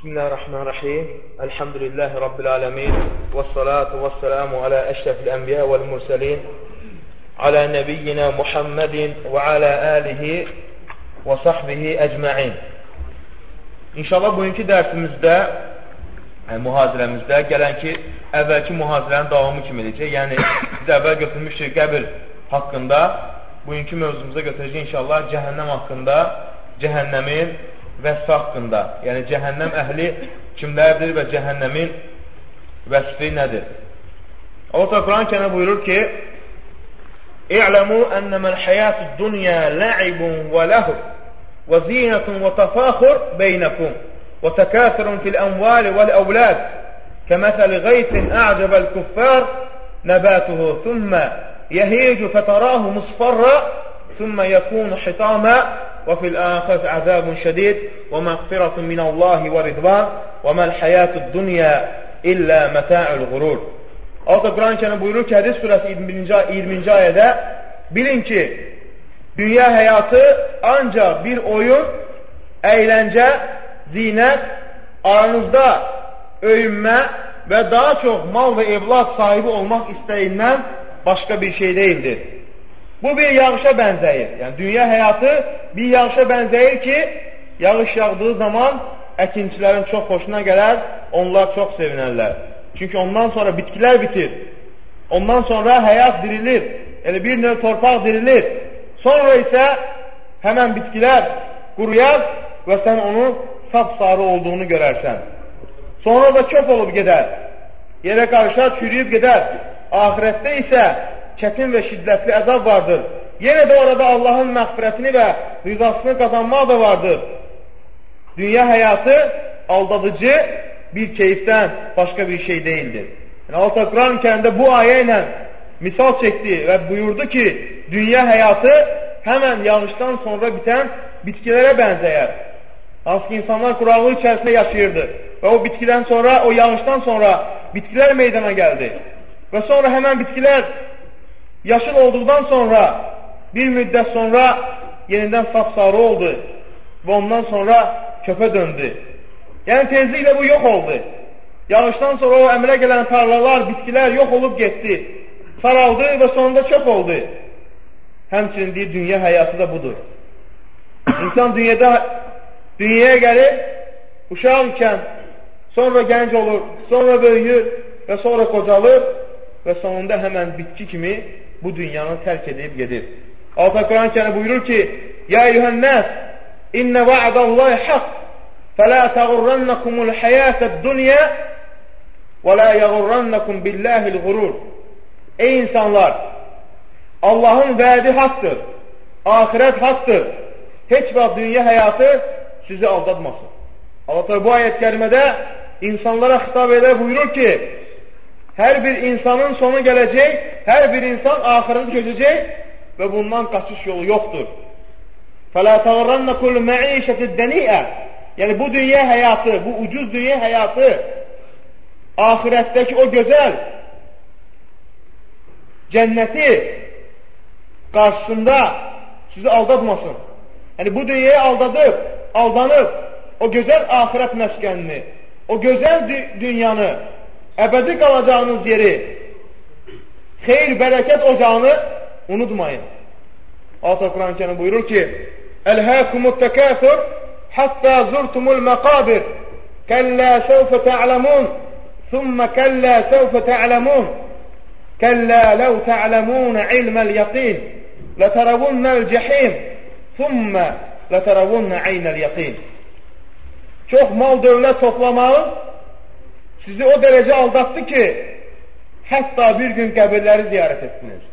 Bismillahirrahmanirrahim. Elhamdülillahi Rabbil alemin. Vessalatu vesselamu ala eşrefil enbiya vel murselin. Ala nebiyyina Muhammedin və ala alihi və sahbihi ecma'in. İnşallah bugünkü dərsimizdə, mühazirəmizdə gələn ki, əvvəlki mühazirənin davamı kimi edəcək. Yəni, biz əvvəl götürmüşdük qəbir haqqında. Bugünkü mövzumuza götürəcək inşallah cəhənnəm haqqında, cəhənnəmin vəsfi haqqında. Yəni, cəhənnəm əhli kimlərdir və cəhənnəmin vəsfi nədir? Allah Quran-ı Kərimdə buyurur ki, İ'ləmu ənəməl həyatü dünya lə'ibun və ləhub və zinətun və təfəxur beynəkum və təkəsirun fil əmvali vəl-əvlad kəməsəli qeysin a'cəbəl kuffar nəbətuhu thümmə yəhicu fətərahu musfarra thümmə yəkunu xitama və fil əxəs əzəbun şədid və məğfiratun minəllahi və ridvan və məl həyatü dünya illə mətə'ül qurur. Allah Quran-ı Kərim buyurur ki, Hədis surəsi 20-ci ayədə bilin ki, dünya həyatı ancaq bir oyun, əyləncə, zinət, aranızda öyünmə və daha çox mal və evlad sahibi olmaq istəyindən başqa bir şey deyildir. Bu bir yağışa bənzəyir. Yəni, dünya həyatı bir yağışa bənzəyir ki, yağış yağdığı zaman əkinçilərin çox xoşuna gələr, onlar çox sevinərlər. Çünki ondan sonra bitkilər bitir. Ondan sonra həyat dirilir. Yəni, bir növ torpaq dirilir. Sonra isə həmən bitkilər quruyar və sən onu sapsarı olduğunu görərsən. Sonra da köp olub gedər. Yerə qarışar, çürüyüb gedər. Ahirətdə isə çətin və şiddətli əzab vardır. Yenə də orada Allahın məğfirətini və rızasını qazanmaq da vardır. Dünya həyatı aldadıcı bir keyifdən başqa bir şey deyildir. Yəni, Allah Quran-ı Kərimdə bu ayə ilə misal çəkdi və buyurdu ki, dünya həyatı həmən yağışdan sonra bitən bitkilərə bənzəyər. Hansı ki, insanlar quraqlıq içərisində yaşayırdı və o bitkidən sonra, o yağışdan sonra bitkilər meydana gəldi. Və sonra həmən bitkilər yaşıl olduqdan sonra, bir müddət sonra yenidən sapsarı oldu və ondan sonra köpə döndü. Yəni, tezliklə bu yox oldu. Yağışdan sonra o əmrə gələn tarlalar, bitkilər yox olub getdi. Saraldı və sonunda çöp oldu. Həmçinin deyir, dünya həyatı da budur. İnsan dünyaya gəlir, uşaq ikən, sonra gənc olur, sonra böyüyür və sonra qocalır və sonunda həmən bitki kimi bu dünyanı tərk edib gedir. Allah Quran-ı Kərim buyurur ki, Ya eyyuhənnəs, innə va'dallahi haqq فَلَا تَغُرَّنَّكُمُ الْحَيَاةَ الدُّنْيَا وَلَا يَغُرَّنَّكُمْ بِاللّٰهِ الْغُرُورِ Ey insanlar! Allahın vədi haqdır, ahirət haqdır. Heç vaxt dünya həyatı sizi aldatmasın. Allah bu ayət kərimədə insanlara xitab edər buyurur ki, hər bir insanın sonu gələcək, hər bir insan axırını keçəcək və bundan qaçış yolu yoxdur. فَلَا تَغُرَّنَّكُمُ الْمَعِيشَةِ الدَّنِيئَ Yəni, bu dünya həyatı, bu ucuz dünya həyatı, ahirətdəki o gözəl cənnəti qarşısında sizi aldatmasın. Yəni, bu dünyaya aldanıb, o gözəl ahirət məskənini, o gözəl dünyanı, əbədi qalacağınız yeri, xeyr, bərəkət ocağını unutmayın. Allah Quran-ı Kərim buyurur ki, Əlhəkumut təkəfür حتى زرتم المقابر كلا سوف تعلمون ثم كلا سوف تعلمون كلا لو تعلمون علم اليقين لترون الجحيم ثم لترون عين اليقين Çox mal dövlət toplamağı sizi o dərəcə aldatdı ki, hətta bir gün qəbirləri ziyarət etdiniz.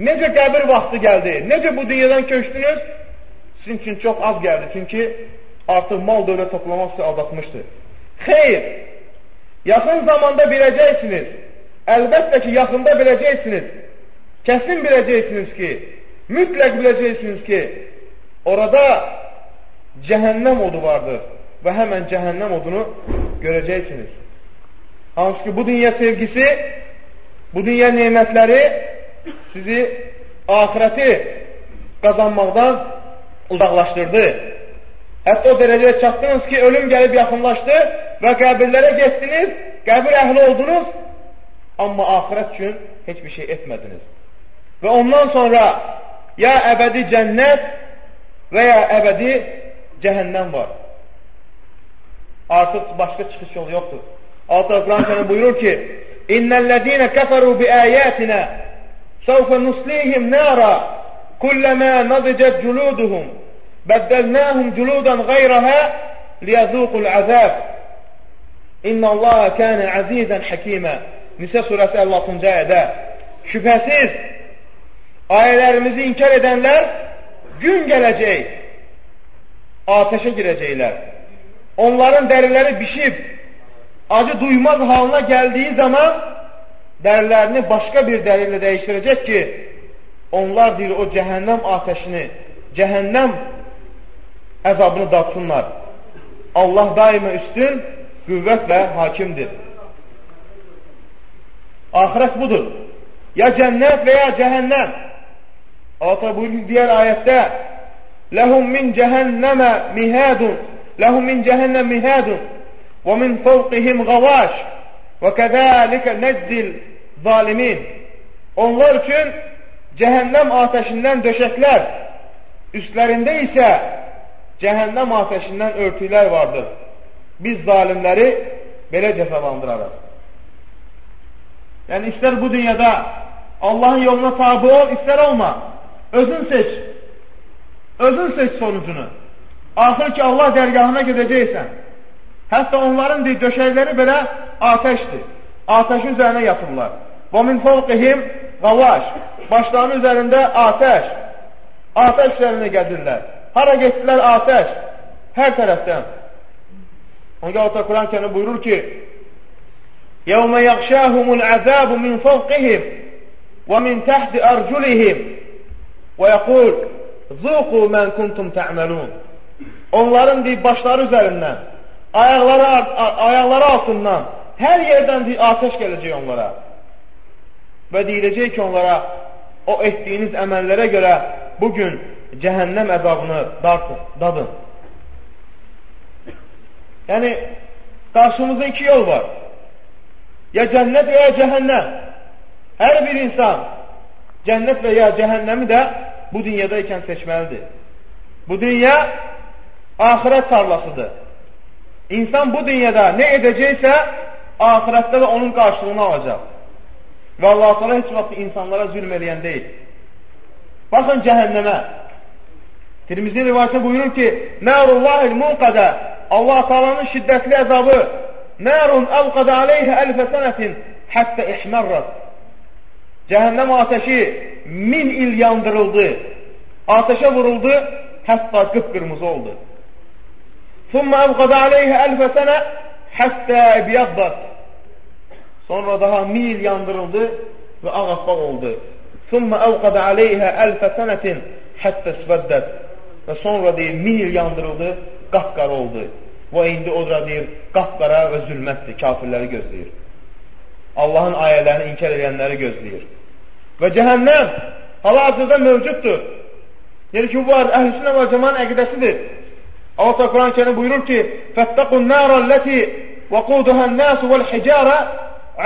Necə qəbir vaxtı gəldi, necə bu dünyadan köçdünüz? Sizin üçün çox az gəldi. Çünki artıq mal dövlət toplamaq sizi aldatmışdır. Xeyr! Yaxın zamanda biləcəksiniz. Əlbəttə ki, yaxında biləcəksiniz. Kəsin biləcəksiniz ki, mütləq biləcəksiniz ki, orada cəhənnəm odu vardır və həmən cəhənnəm odunu görəcəksiniz. Hansı ki, bu dünya sevgisi, bu dünya nemətləri sizi ahirəti qazanmaqdan uzaqlaşdırdı. Hətta o dərəcəyə çatdınız ki, ölüm gəlib yaxınlaşdı və qəbirlərə getdiniz, qəbir əhli oldunuz, amma axirət üçün heç bir şey etmədiniz. Və ondan sonra ya əbədi cənnət və ya əbədi cəhənnəm var. Artıq başqa çıxış yolu yoxdur. Allah Quran buyurur ki, İnnellezine keferu bi ayatina sawfa nuslihim nara kullama nadijat juluduhum beddalnahum juludan gayraha liyazuqul azab. İnnallaha kana azizan hakima. Nisa surəsi 56-cı ayədə. Şübhəsiz ayələrimizi inkar edənlər gün gələcək, ateşə girəcəklər. Onların dəriləri bişib, acı duymaz halına gəldiyi zaman dərilərini başqa bir dəri ilə dəyişdirəcək ki, onlar deyir o cəhənnəm ateşini, cəhənnəm əzabını datsınlar. Allah daima üstün, qüvvətlə hakimdir. Ahirət budur. Ya cənnət və ya cəhənnəm. Allah buyurur digər ayətdə Ləhum min cəhənnəmə mihədun Ləhum min cəhənnəm mihədun və min fəvqihim qavaş və kəzəlikə nəzzil zalimin. Onlar üçün cəhənnəm ateşindən döşəklər, üstlərində isə cəhənnəm ateşindən örtüklər vardır. Biz zalimləri belə cəzalandırarıq. Yəni, istər bu dünyada Allahın yoluna tabi ol, istər olma. Özün seç. Özün seç sonucunu. Axır ki, Allah dərgahına gedəcəksən. Hətta onların döşəkləri belə ateşdir. Ateşin üzərinə yatırlar. Və min fəvqihim qavaş. Başlarının üzərində ateş. Ateş üzərində gəzirlər. Hara getdilər ateş. Hər tərəfdən. Onca Allah Quran buyurur ki, يَوْمَ يَغْشَاهُمُ الْعَذَابُ مِنْ فَوْقِهِمْ وَمِنْ تَحْتِ أَرْجُلِهِمْ وَيَقُولُ ذُوقُوا مَنْ كُنْتُمْ تَعْمَلُونَ. Onların başları üzərindən, ayaqları altından, hər yerdən ateş gələcək onlara. Və deyiləcək ki, onlara o etdiyiniz əməllərə görə bugün cəhənnəm əzabını dadın. Yəni, qarşımızda iki yol var. Ya cənnət və ya cəhənnəm. Hər bir insan cənnət və ya cəhənnəmi də bu dünyada ikən seçməlidir. Bu dünya axirət tarlasıdır. İnsan bu dünyada nə edəcəksə, axirətdə də onun qarşılığını alacaq. Və Allah-u Teala heç vaxt insanlara zülm eləyən deyil. Baxın cəhənnəmə. Tirmizi rivayətində buyurur ki, Nərullahil munqadə, Allah-u Teala'nın şiddətli əzabı, Nərun əvqədə aleyhə əlfə sənətin həttə ihmərrət. Cəhənnəm ateşi 1000 il yandırıldı. Ateşə vuruldu, hətta qıpqırmızı oldu. Thumma əvqədə aleyhə əlfə sənə həttə əbiyyəddət. Sonra daha 1000 il yandırıldı və ağaspaq oldu. Thumma əvqədə aleyhə əlfə sənətin həttə svəddət. Və sonra deyir, 1000 il yandırıldı, qapqara oldu. Və indi o da deyir, qapqara və zülmətdir, kafirləri gözləyir. Allahın ayələrini inkar edənləri gözləyir. Və cəhənnəm hal-hazırda mövcuddur. Yəni ki, bu əhl-i-sünnə və cəmanın əqidəsidir. Allah Quran-Kərim buyurur ki, Fəttəqun nərəlləti və quduhən-nəsu vəl-hicərə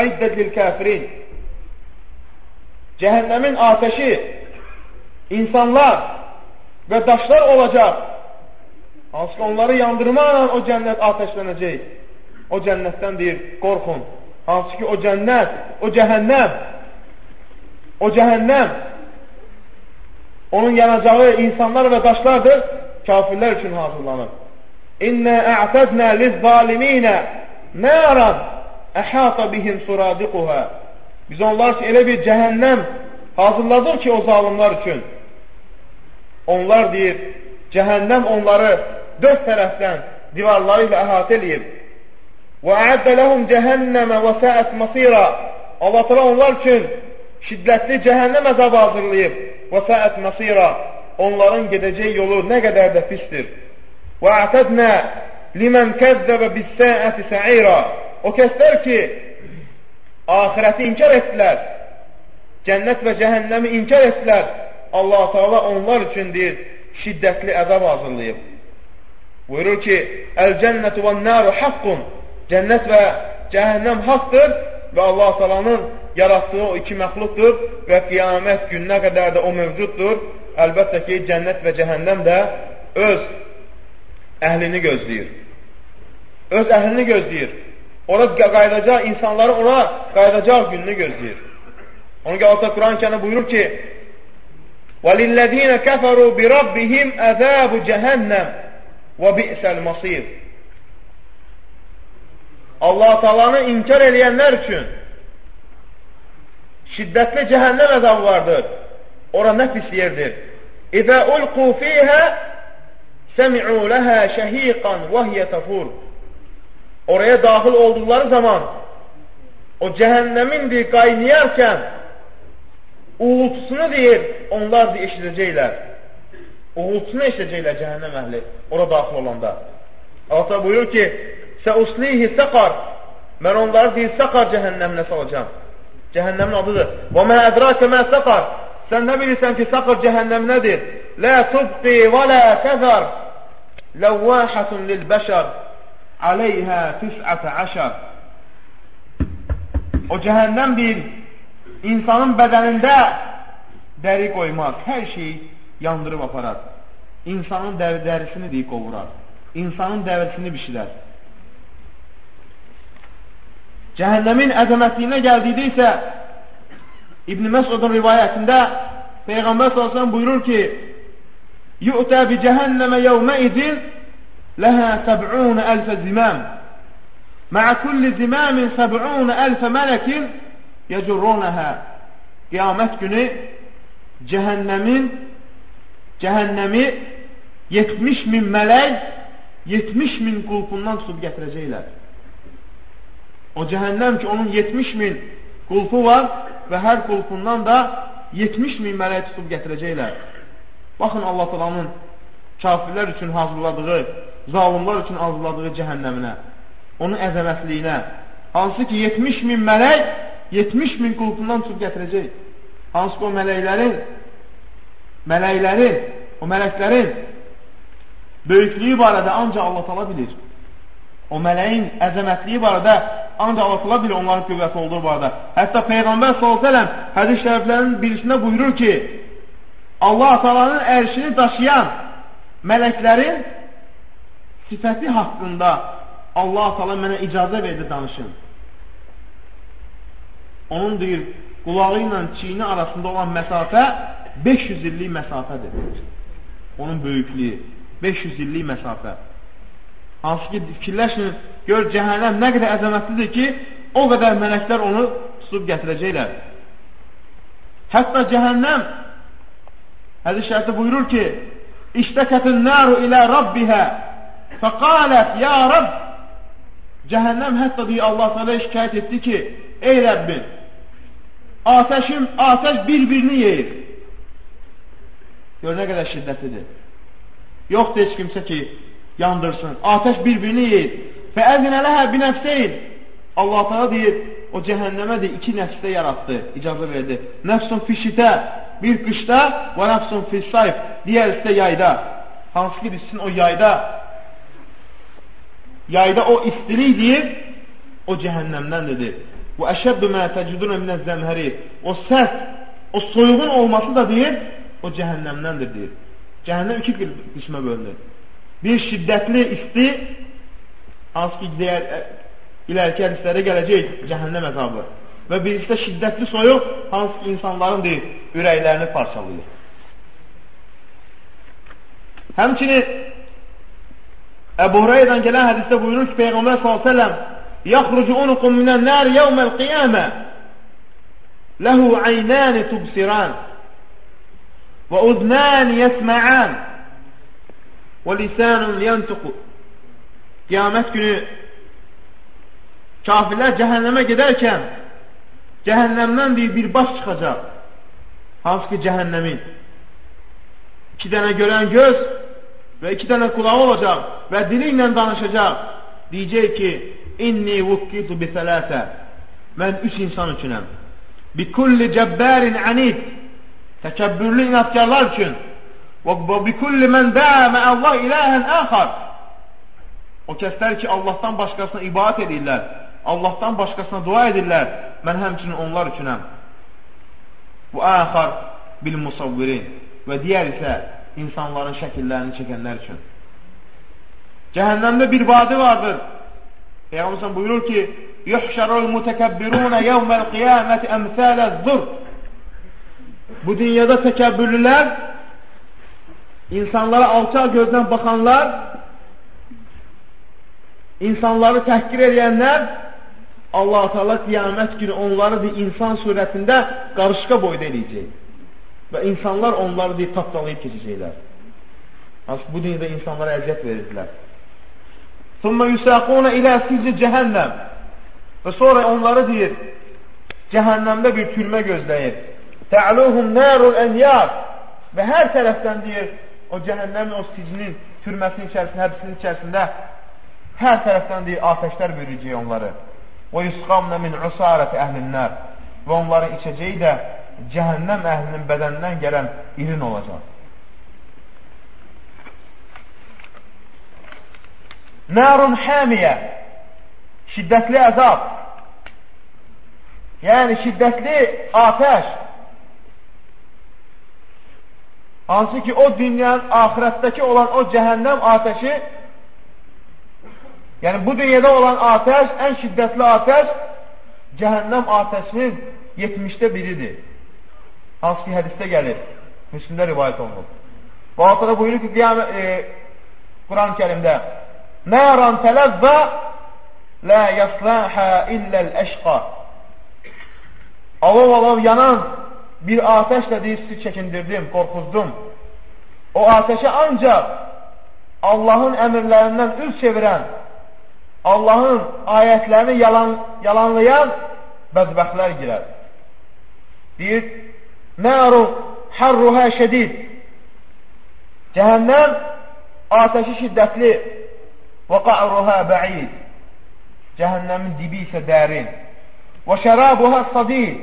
aiddət lil-kəfirin. Cəhənnəmin ateşi insanlar və daşlar olacaq. Hansı ki, onları yandırmaqla o cənnət ateşlənəcək. O cənnətdən deyir, qorxun. Hansı ki, o cənnət, o cəhənnəm, onun yanacağı insanlar və daşlardır, kafirlər üçün hazırlanır. İnnə ə'tədnə liz-zaliminə nəran əhata bihim suradiquhə. Biz onlar ki, elə bir cəhənnəm hazırladır ki, o zalimlar üçün. Onlar deyir, cəhənnəm onları dörd tərəfdən divarları ilə əhatə eləyib. Və əəddə ləhum cəhənnəmə və səət masira. Allah təala onlar üçün şiddətli cəhənnəm əzabı hazırlayıb. Və səət masira. Onların gedəcək yolu nə qədər də pisdir. Və ətədnə limən kəzzəbə bis-səəti sə'ira. O kəslər ki, ahirəti inkar etdilər, cənnət və cəhənnəmi inkar etdilər, Allah-u Teala onlar üçün deyir, şiddətli əzab hazırlayıb. Buyurur ki, Əl-cənnətu və nəru haqqun. Cənnət və cəhənnəm haqdır və Allah Taala'nın yaratdığı o iki məxluqdur və qiyamət gününə qədər də o mövcuddur. Əlbəttə ki, cənnət və cəhənnəm də öz əhlini gözləyir. Öz əhlini gözləyir. Orada qayıdacaq, insanların ona qayıdacaq gününü gözləyir. Onun ki, Allah Quran-Kərimdə buyurur ki, وَلِلَّذِينَ كَفَرُوا بِرَبِّهِمْ أَذَابُ جَهَنَّمْ وَبِئْسَ الْمَصِيرُ. Allah Taala'nı inkar eləyənlər üçün şiddətli cəhənnəm əzabı vardır. Ora nə pis yerdir. İzə ulqu fiyhə səmi'u ləhə şəhiqan və hiyə təfur. Oraya daxil olduqları zaman o cəhənnəmindir qaynayarkən uğultusunu deyir, onlar da eşidəcəklər. Uğultusunu eşidəcəklər cəhənnəm əhli ora daxil olanda. Allah buyurur ki, səuslihi səqar. Mən onları deyir, səqar cəhənnəminə salacağım. Cəhənnəmin adıdır. Və mə ədrakə mə səqar. Sən nə bilirsən ki, səqar cəhənnəminədir? Lə tubqi və lə təzər. Ləvvəhətun lilbəşər. Aleyhə 19. O cəhənnəm deyir, insanın bədənində dəri qoymaz. Hər şeyi yandırıb aparar. İnsanın dərisini deyib qovurar. İnsanın dərisini bişirər. Cəhənnəmin əzəmətliyinə gəldiydə isə İbn Məsudun rivayətində Peyğəmbər s.ə.v buyurur ki, Yu'tə bi cəhənnəmə yevmə idin ləhə 70.000 ziməm mə'ə kulli ziməmin 70.000 mələkin yəcurrunəhə. Qiyamət günü cəhənnəmi 70.000 mələk 70.000 qulpundan tutub gətirəcəklər. O cəhənnəm ki, onun 70.000 qulpu var və hər qulpundan da 70.000 mələk tutub gətirəcəklər. Baxın Allah Taala'nın kafirlər üçün hazırladığı, zalimlar üçün hazırladığı cəhənnəminə, onun əzəmətliyinə. Hansı ki 70.000 mələk 70.000 qulpundan tutub gətirəcək. Hansı ki o mələklərin böyüklüyü barədə ancaq Allah Taala bilir. O mələyin əzəmətliyi barədə ancaq Allah Taala bilir onların qüvvəti olduğu barədə. Hətta Peyğəmbər s.ə.v hədis şəriflərinin birisində buyurur ki, Allah Taala'nın ərşini daşıyan mələklərin sifəti haqqında Allah Taala mənə icazə verdi danışın. Onun deyir, qulağı ilə çiyini arasında olan məsafə 500 illik məsafədir. Onun böyüklüyü 500 illik məsafə. Hansı ki, fikirləşin, gör cəhənnəm nə qədər əzəmətlidir ki, o qədər mələklər onu tutub gətirəcəklər. Hətta cəhənnəm hədis şərifdə buyurur ki, İştəkətin nəru ilə Rabbihə fəqalət ya Rabb. Cəhənnəm hətta deyir, Allah Teala şikayət etdi ki, ey Rəbbim, atəş bir-birini yeyir. Gör nə qədər şiddətlidir. Yoxdur heç kimsə ki, yandırsın. Atəş bir-birini yeyir. Fəəzinə ləhə binəfsəyin. Allah Teala deyir, o cəhənnəmə də 2 nəfsdə yarattı, icazə verdi. Nəfsun fişitə, bir qışda və nəfsun fissayf, digər isə yayda. Hansı ki, sizin o yayda o istilik deyir, o cəhənnəmdəndir. Və əşəbbü mə təcidunə minəz zəmhəri. O səs, o soyuğun olması da deyir, o cəhənnəmdəndir deyir. Cəhənnəm 2 qismə bölünür. Bir şiddətli isti, hansı ki, ilərki hədislərə gələcək cəhənnəm əzabı. Və birisi də şiddətli soyuq, hansı ki, insanların deyir, ürəklərini parçalayır. Həmçinin Əbu Hüreyrədən gələn hədisdə buyurur ki, Peyğəmbər s.ə.v Yaxrucu unukum minən nər yevməl qiyamə Ləhu əynəni tubsiran və uznəni yəsmə'an və lisanun yantuqu. Qiyamət günü kafirlər cəhənnəmə gedərkən cəhənnəmdən bir baş çıxacaq. Hansı ki cəhənnəmin 2 dənə görən göz və 2 dənə qulağı olacaq və dili ilə danışacaq. Deyəcək ki, inni vukkitu bi sələsə. Mən 3 insan üçünəm. Bi kulli cəbbərin anid. Təkəbbürlü inatkarlar üçün. Və bi kulli mən dəə Allah iləhən əxar. O kəslər ki, Allahdan başqasına ibadət edirlər, Allahdan başqasına dua edirlər, mən həmçinin onlar üçünəm. Bu əxar bil musavvirin və digər isə insanların şəkillərini çəkənlər üçün. Cəhənnəmdə bir vadi vardır. Peyğəmbər buyurur ki, yuhşarul mutekəbbiruna yevməl qiyaməti əmsələz-zur. Bu dünyada təkəbbürlülər, insanlara alçaq gözdən baxanlar, insanları təhqir edənlər, Allah-u Teala qiyamət günü onları bir insan surətində qarışqa boyda edəcək. Və insanlar onları deyib tapdalayıb keçəcəklər. Bu dünyada insanlara əziyyət verirdilər. ثُمَّ يُسَاقُونَ إِلَى سِجْنِ cəhənnəm. Və sonra onları deyir, cəhənnəmdə bir türmə gözləyir. تَعْلُوهُمْ نَارُ الْأَنْيَارِ. Və hər tərəfdən deyir, o cəhənnəmin, o sicnin, türməsinin içərisində, həbsinin içərisində hər tərəfdən deyir, atəşlər bürüyəcək onları. وَيُسْقَمْنَ مِنْ عُسَارَةِ أَهْلِ النَّارِ. Və onların içəcəyi də cəhənnəm əhlinin bədənindən gələn irin olacaq. Nərun həmiyə, şiddətli əzab, yəni şiddətli atəş, hansı ki o dünyanın ahirətdəki olan o cəhənnəm atəşi, yəni bu dünyada olan atəş, ən şiddətli atəş, cəhənnəm atəşinin 70'də biridir. Hansı ki hədisdə gəlir, Müslimdə rivayət olunur. Bu altıda buyurur ki, Quran-ı Kərimdə, Nəran tələzzə lə yəsləhə illəl-əşqa. Alov yanan bir atəşlə deyir, sizi çəkindirdim, qorxuzdum. O atəşə ancaq Allahın əmrlərindən üz çevirən, Allahın ayətlərini yalanlayan bəzbəxtlər girər. Deyir, Nəru harruhə şədid. Cəhənnəm atəşi şiddətli. Və qa'ruhə bə'id. Cəhənnəmin dibi isə dərin. Və şərabuhə sadid.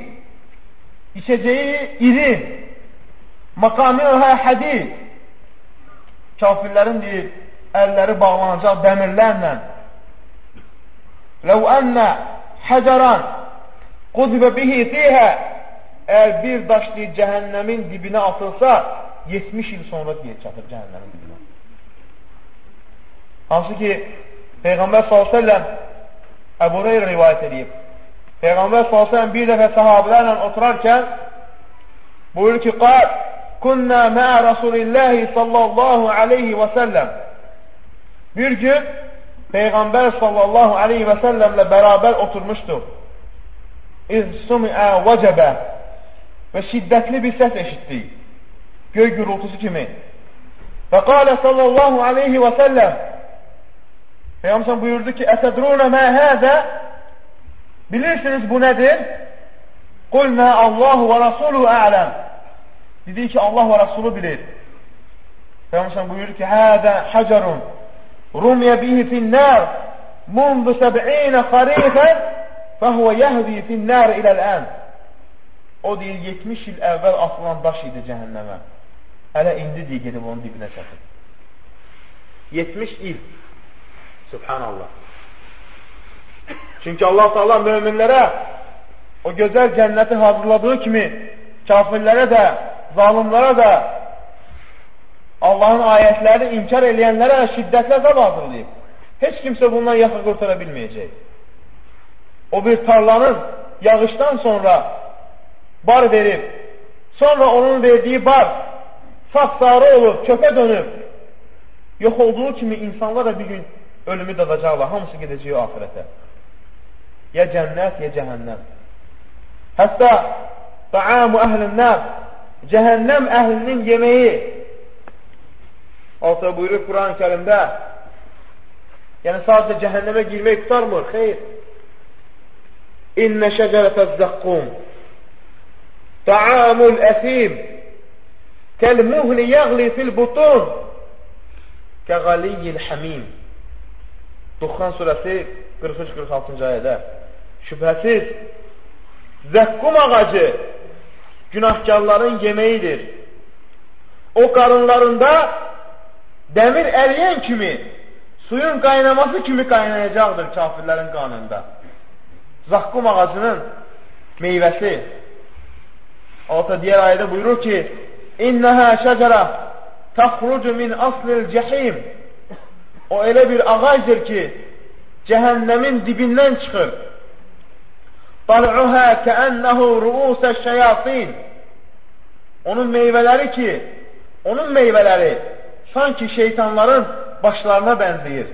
İçəcəyi iri. Məqamiuhə hədid. Kafirlərin deyir, əlləri bağlanacaq dəmirlərlə. Ləv ənnə həcəran qudbə bihi fiyhə. Əgər bir daş deyir, cəhənnəmin dibinə atılsa, 70 il sonra deyir, çatır cəhənnəmin dibinə. Hansı ki, Peyğəmbər s.ə.v Əbu Hüreyrə rivayət edib. Peyğəmbər s.ə.v bir dəfə sahabilərlə oturarkən buyurur ki, qal, Kunnə məə Rasulillahi sallallahu aleyhi və səlləm. Bir gün Peyğəmbər sallallahu aleyhi və səlləmlə bərabər oturmuşduq. İz sumiə vəcəbə. Və şiddətli bir səs eşitdik. Göy gürültüsü kimi. Və qalə sallallahu aleyhi və səlləm. Peyğəmbər buyurdu ki, Ətədrunə mə həzə. Bilirsiniz bu nədir? Qulnə Allahu və Rasulü ələm. Dedik ki, Allah və Rasulü bilir. Peyğəmbər buyurdu ki, Həzə həcərun rumiyə bihi finnər mundu 70 xarifən fəhvə yəhdi finnər iləl-ən. O deyir, 70 il əvvəl atılan daş idi cəhənnəmə. Hələ indi deyir, gedib onun dibinə çatır. 70 il. Subhanallah. Çünki Allah Teala möminlərə o gözəl cənnəti hazırladığı kimi kafirlərə də, zalimlərə də, Allahın ayətlərini inkar eləyənlərə şiddətlə əzab hazırlayıb. Heç kimsə bundan yaxın qurtara bilməyəcək. O bir tarlanın yağışdan sonra bar verib, sonra onun verdiyi bar sapsarı olub, çöpə dönüb, yox olduğu kimi insanlar da bir gün ölümü dadacaqlar, hamısı gedəcək o ahirətə. Ya cənnət, ya cəhənnəm. Hətta ta'amu əhlin-nər, cəhənnəm əhlinin yeməyi. Altıda buyurur Quran-ı Kərimdə, yəni sadəcə cəhənnəmə girmək tutarmır, xeyr. İnnə şəcərətəz-zəqqum ta'amul əsim kəl-muhli yəğli fil-butun kəğaliyyil həmim. Duxan surəsi 43-46-cı ayədə. Şübhəsiz, zəqqum ağacı günahkarların yeməyidir. O qarınlarında dəmir əriyən kimi suyun qaynaması kimi qaynayacaqdır kafirlərin qanında. Zakkum ağacının meyvəsi. Alta digər ayədə buyurur ki, İnnəhə şəcərə təxrucu min aslil cəhim. O elə bir ağacdır ki, cəhənnəmin dibindən çıxır. Tal'uhə kəənnəhu ruusə şəyatin. Onun meyvələri sanki şeytanların başlarına bənzəyir.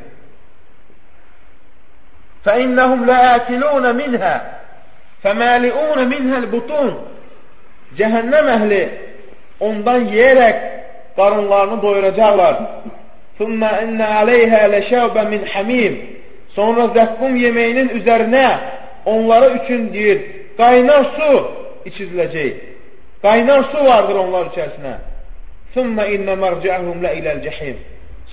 فَإِنَّهُمْ لَآكِلُونَ مِنْهَا فَمَالِئُونَ مِنْهَا الْبُطُونَ. Cəhənnəm əhli ondan yeyərək qarınlarını doyuracaqlar. ثُمَّ إِنَّ عَلَيْهَا لَشَوْبَ مِنْ حَمِيمٍ. Sonra zəqqum yeməyinin üzərinə onlara üçün deyir, qaynar su içiziləcək. Qaynar su vardır onlar içərisinə. ثُمَّ إِنَّ مَرْجَعُهُمْ لَإِلَى الْجَحِيمِ.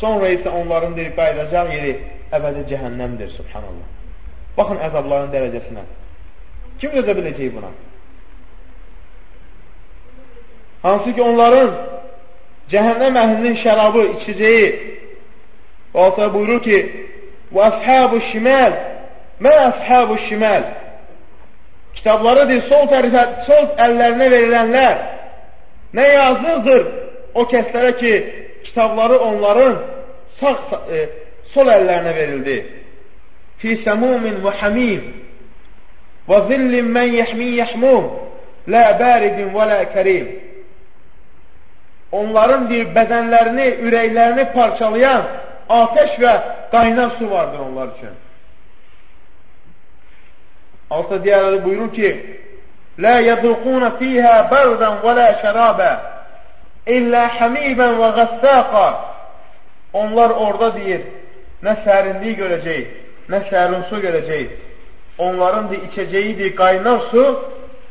Sonra isə onların deyir, qayıdacaq yeri əbədi cəhənnəmdir, subhanallah. Baxın əzabların dərəcəsinə. Kim gözə biləcək buna? Hansı ki onların cəhənnəm əhlinin şərabı içəcəyi Allah buyurur ki وَأَصْحَابُ الشِّمَالِ مَا أَصْحَابُ الشِّمَالِ. Kitabları deyir, sol əllərinə verilənlər nə yazıqdır o kəslərə ki kitabları onların sol əllərinə verildi. Fi səmumin və hamim və zillin mən yəhmin yəhmum la baridin və la kərim. Onların deyir, bədənlərini, ürəklərini parçalayan ateş və qaynar su vardır onlar üçün. Altta digərləri buyurur ki la yəduquna fiyhə bərdən və la şərabə illə həmibən və qəssəqa. Onlar orada deyir, nə sərinliyi görəcək, nə sərin su görəcək. Onların da içəcəyidir qaynar su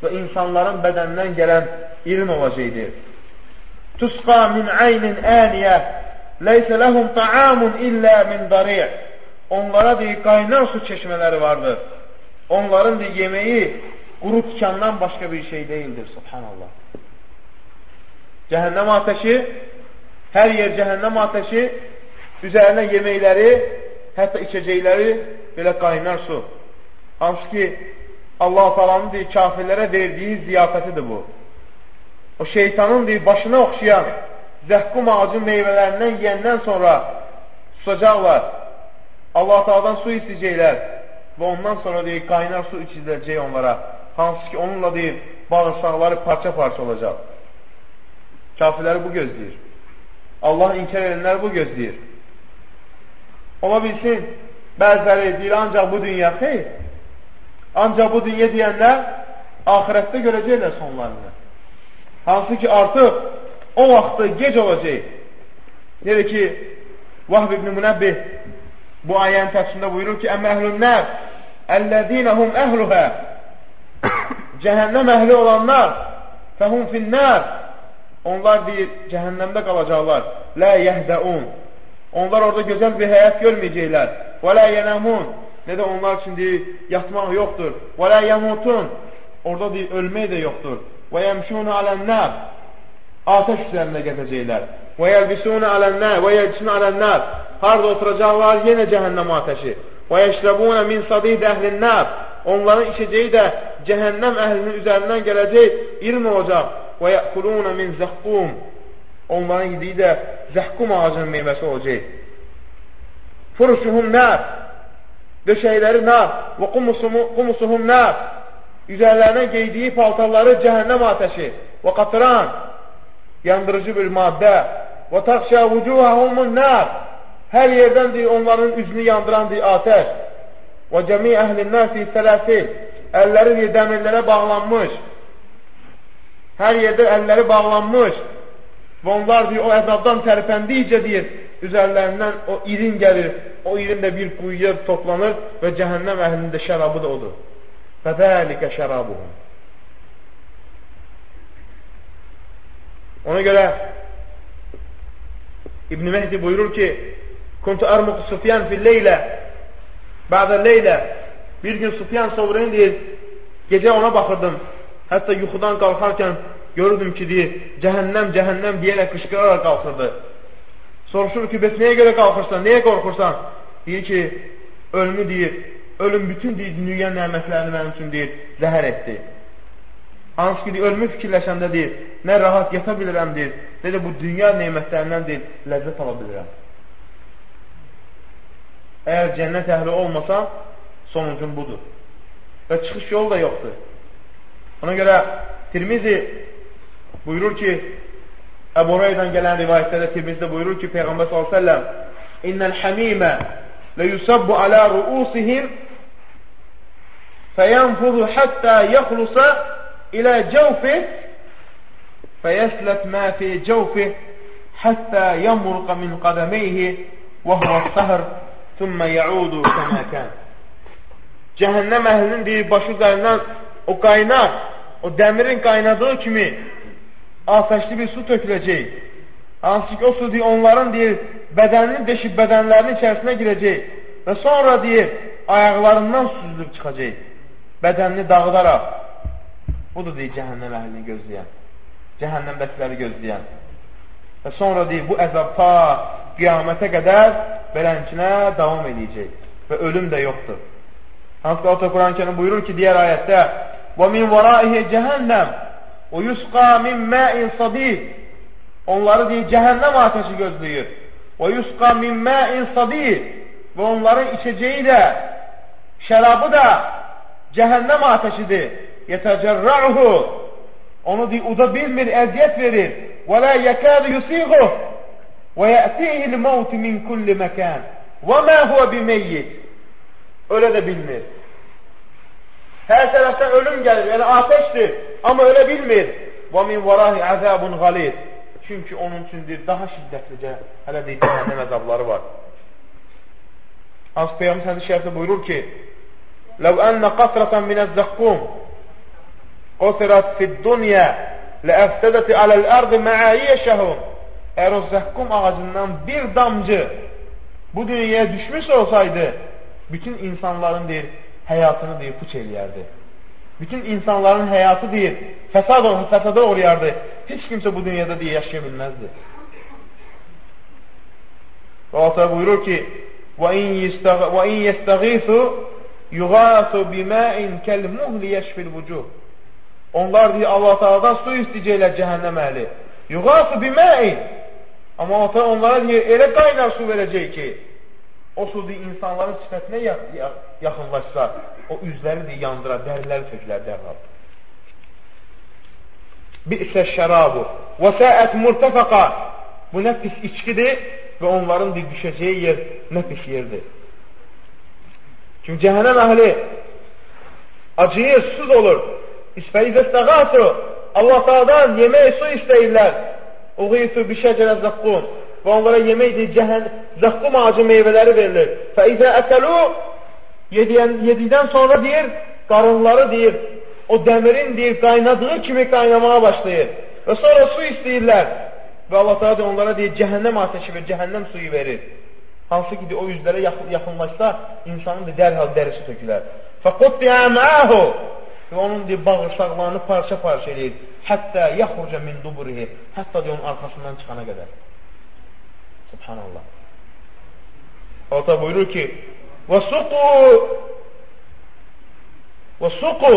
və insanların bədəndən gələn irin olacaqdır. Tusqa min aynin aniyə leysə ləhum ta'amun illə min dari'. Onlara deyir, qaynar su çeşmələri vardır. Onların da yeməyi quru tikandan başqa bir şey deyildir, subhanallah. Cəhənnəm ateşi, hər yer cəhənnəm ateşi, üzərinə yeməkləri, hətta içəcəkləri belə qaynar su. Hansı ki, Allah-u Teala'nın deyir, kafirlərə verdiyi ziyafətidir bu. O şeytanın deyir, başına oxşayan zəhkum ağacı meyvələrindən yiyəndən sonra susacaqlar. Allah-u Teala'dan su istəyəcəklər və ondan sonra deyir, qaynar su içiləcək onlara. Hansı ki, onunla deyir, bağırsaqları parça-parça olacaq. Kafirləri bu gözləyir. Allah inkar edənlər bu gözləyir. Ola bilsin, bəziləri deyir, ancaq bu dünya xeyr. Ancaq bu dünya deyənlər ahirətdə görəcəklər sonlarını. Hansı ki, artıq o vaxtda gec olacaq. Deyir ki, Vahb ibn Münebbih bu ayənin təfsirində buyurur ki, Əmmə əhlünnər əlləzinəhum əhluhə. Cəhənnəm əhli olanlar fəhum finnər. Onlar deyir, cəhənnəmdə qalacaqlar. Lə yəhdəun. Onlar orada gözəl bir həyat görməyəcəklər. Və lə yənəmun. Nə də onlar üçün deyir, yatmaq yoxdur. Və lə yəmutun. Orada deyir, ölmək də yoxdur. Və yəmşunu alənnər. Ateş üzərində gəzəcəklər. Və yəlbisunu alənnər. Və yəlbisunu alənnər. Harada oturacaqlar? Yenə cəhənnəm ateşi. Və yəşrəbunə min sadid əhlinnər. Onların içəcəyi də cəhənnəm əhlinin üzərindən gələcək, irin olacaq. Və yəkulunə min zəqqum. Onların yediyi də zəhkum ağacının meyvəsi olacaq. Furuşuhum nər. Döşəkləri nar. Və qumusuhum nər. Üzərlərinə geydiyi paltarları cəhənnəm ateşi. Və qatran. Yandırıcı bir maddə. Və təxşə vücuhahumun nər. Hər yerdən deyir, onların üzünü yandıran deyir, ateş. Və cəmi əhlindən fi sələsil. Əlləri deyir, dəmirlərə bağlanmış. Hər yerdə əlləri bağlanmış. Və onlar deyir, o əzabdan tərpəndikcə deyir, üzərlərindən o irin gəlir. O irin də bir quyuya toplanır və cəhənnəm əhlinin də şərabı da odur. Fədəlikə şərabuhum. Ona görə İbn Mehdi buyurur ki, Kuntu armuqu Sufyan fil leylə Bə'də leylə. Bir gün Sufyan Sovrin deyir, gecə ona baxırdım. Hətta yuxudan qalxarkən görürdüm ki, deyir, cəhənnəm, cəhənnəm deyərək qışqıraraq qalxırdı. Soruşur ki, bəs nəyə görə qalxırsan, nəyə qorxursan? Deyir ki, ölümü deyir, ölüm bütün deyir, dünya nəmətlərini mənim üçün deyir, zəhər etdi. Hansı ki, deyir, ölümü fikirləşəndə deyir, nə rahat yata bilirəm deyir, nə də bu dünya nemətlərindən deyir, ləzzət ala bilirəm. Əgər cənnət əhli olmasa, sonucun budur. Və çıxış yolu da yoxdur. Ona görə Tirmizi buyurur ki, Əbu Hüreyrədən gələn rivayətlərdə Tirmizdə buyurur ki, Peyğəmbər s.ə.v İnnəl həmimə ləyusabbu alə ruusihim fəyənfuzu həttə yəxlusa ilə cəvfih fəyəslət mə fi cəvfih həttə yəmurqa min qədəmeyhi və huvəs-səhr thumma yaudu kəmə kən. Cəhənnəm əhlinin deyir, başı üzərindən o qaynar, o dəmirin qaynadığı kimi atəşli bir su töküləcək. Hansı ki, o su deyir, onların deyir, bədənini deşib bədənlərinin içərisinə girəcək və sonra deyir, ayaqlarından süzülüb çıxacaq, bədənini dağıdaraq. Budur deyir, cəhənnəm əhlini gözləyən, cəhənnəmdəkiləri gözləyən. Və sonra deyir, bu əzab ta qiyamətə qədər belənkinə davam edəcək və ölüm də yoxdur. Hansı ki, Quran-ı Kerim buyurur ki, digər ayətdə وَمِنْ وَرَائِهِ جَهَنَّمْ وَيُسْقَى مِنْ مَاءٍ صَدِيدٍ Onları deyir, cəhənnəm ateşi gözləyir. وَيُسْقَى مِنْ مَاءٍ صَدِيدٍ Və onların içəcəyi də, şərabı da cəhənnəm ateşidir. يَتَجَرَّعُهُ Onu deyir, uda bilmir, əziyyət verir. وَلَا يَكَادُ يُسِيغُهُ وَيَأْتِيهِ الْمَوْتِ مِنْ كُلِّ مَكَانٍ وَمَا هُوَ بِمَيِّتٍ Ölə də bilmir. Hər tərəfdən ölüm gəlir, yəni ateşdir, amma ölə bilmir. وَمِنْ وَرَاهِ عَذَابٌ غَلِيظٌ Çünki onun üçündür, daha şiddətlicə hələ deyir, cəhənnəm əzabları var. Hansı Peyğəmbər səndə şərifdə buyurur ki, لَوْ أَنَّ قَطْرَةً مِنَ الزَّقُّمْ قُطِرَتْ فِي الدُّنْيَا لَأَفْسَدَتِ عَلَى الْأَرْضِ مَعَيِّشَهُمْ Əgər o zəqqum ağacından bir damcı bu dünyaya düşmüş olsaydı, bütün insanların deyir, həyatını deyir, puç eləyərdi. Bütün insanların həyatı deyir, fəsada uğrayardı. Heç kimsə bu dünyada deyir, yaşaya bilməzdi. Və Allah buyurur ki, وَاِنْ يَسْتَغِيثُوا يُغَاثُ بِمَاءٍ كَالْمُهْلِ يَشْفِ الْوُجُوهِ Onlar deyir, Allah Teala'dan su istəyəcəklər cəhənnəm əhli. يُغَاثُ بِمَاءٍ Amma Allah onlara deyir, elə qaynar su verəcək ki, o su deyir, insanların sifətinə yaxınlaşsa, o üzləri deyir, yandırar, dəriləri tökülər dərhal. Bi'sə şərabu və səət murtəfəqa Bu nə pis içkidir və onların deyir, düşəcəyi yer nə pis yerdir. Çünki cəhənnəm əhli acıyır, susuz olur. İstəğatı Allah Teala'dan yemək, su istəyirlər. Uğithu bi şəcərə zəqqum və onlara yemək deyir, zəqqum ağacı meyvələri verilir. Fəizə əkəlu yedikdən sonra deyir, qarınları deyir, o dəmirin deyir, qaynadığı kimi qaynamaya başlayır. Və sonra su istəyirlər. Və Allah Teala onlara deyir, cəhənnəm ateşi və cəhənnəm suyu verir. Hansı ki, o üzlərə yaxınlaşsa, insanın dərhal dərisi tökülər. Fəquttiyə məəhu və onun deyir, bağırsaqlarını parça-parça eləyir. Həttə yaxurca min duburihi. Hətta deyir, onun arxasından çıxana qədər. Subhanallah. Allah buyurur ki, və suqu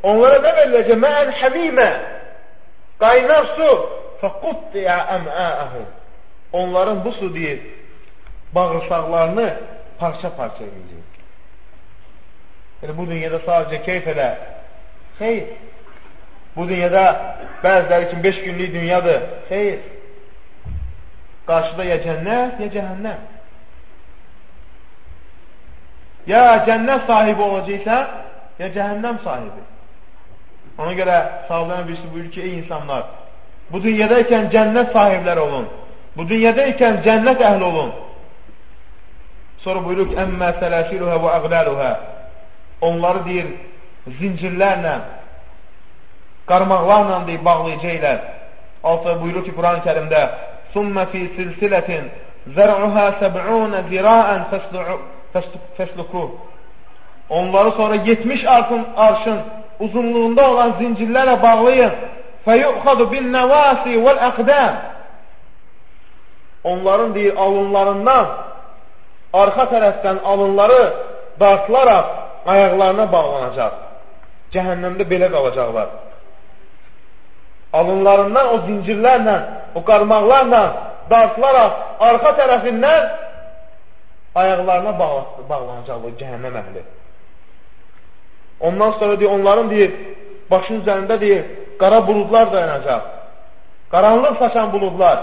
onlara nə veriləcək? Məən həmimə qaynar su fəquttiyə əm'əəhu onların bu su deyir, bağırsaqlarını parça-parça edəcək. Yəni, bu dünyada sadəcə keyf elə. Xeyr. Bu dünyada bəziləri üçün 5 günlük dünyadır. Xeyr. Qarşıda ya cənnət, ya cəhənnəm. Ya cənnət sahibi olacaqsan, ya cəhənnəm sahibi. Ona görə sahabələrdən birisi buyurur ki, ey insanlar, bu dünyadaykən cənnət sahibləri olun. Bu dünyadaykən cənnət əhli olun. Sonra buyurur ki, əmmə sələşiluhə və əqləluhə onları deyir, zincirlərlə, qarmaqlarla deyir, bağlayacaqlər. Altı buyurur ki, Quran-ı Kərimdə ثُمَّ فِي سِلْسِلَةٍ زَرْعُهَا 70 ذِرَاءً فَسْلُكُهُ Onları sonra 70 arşın uzunluğunda olan zincirlərlə bağlayın. فَيُؤْخَذُ بِالنَّوَاسِ وَالْأَقْدَامِ Onların deyir, alınlarından arxa tərəfdən alınları dartılaraq ayaqlarına bağlanacaq. Cəhənnəmdə belə qalacaqlar. Alınlarından o zincirlərlə, o qarmaqlarla dartılaraq arxa tərəfindən ayaqlarına bağlanacaq o cəhənnəm əhli. Ondan sonra deyir, onların deyir, başın üzərində deyir, qara buludlar dayanacaq. Qaranlıq saçan buludlar.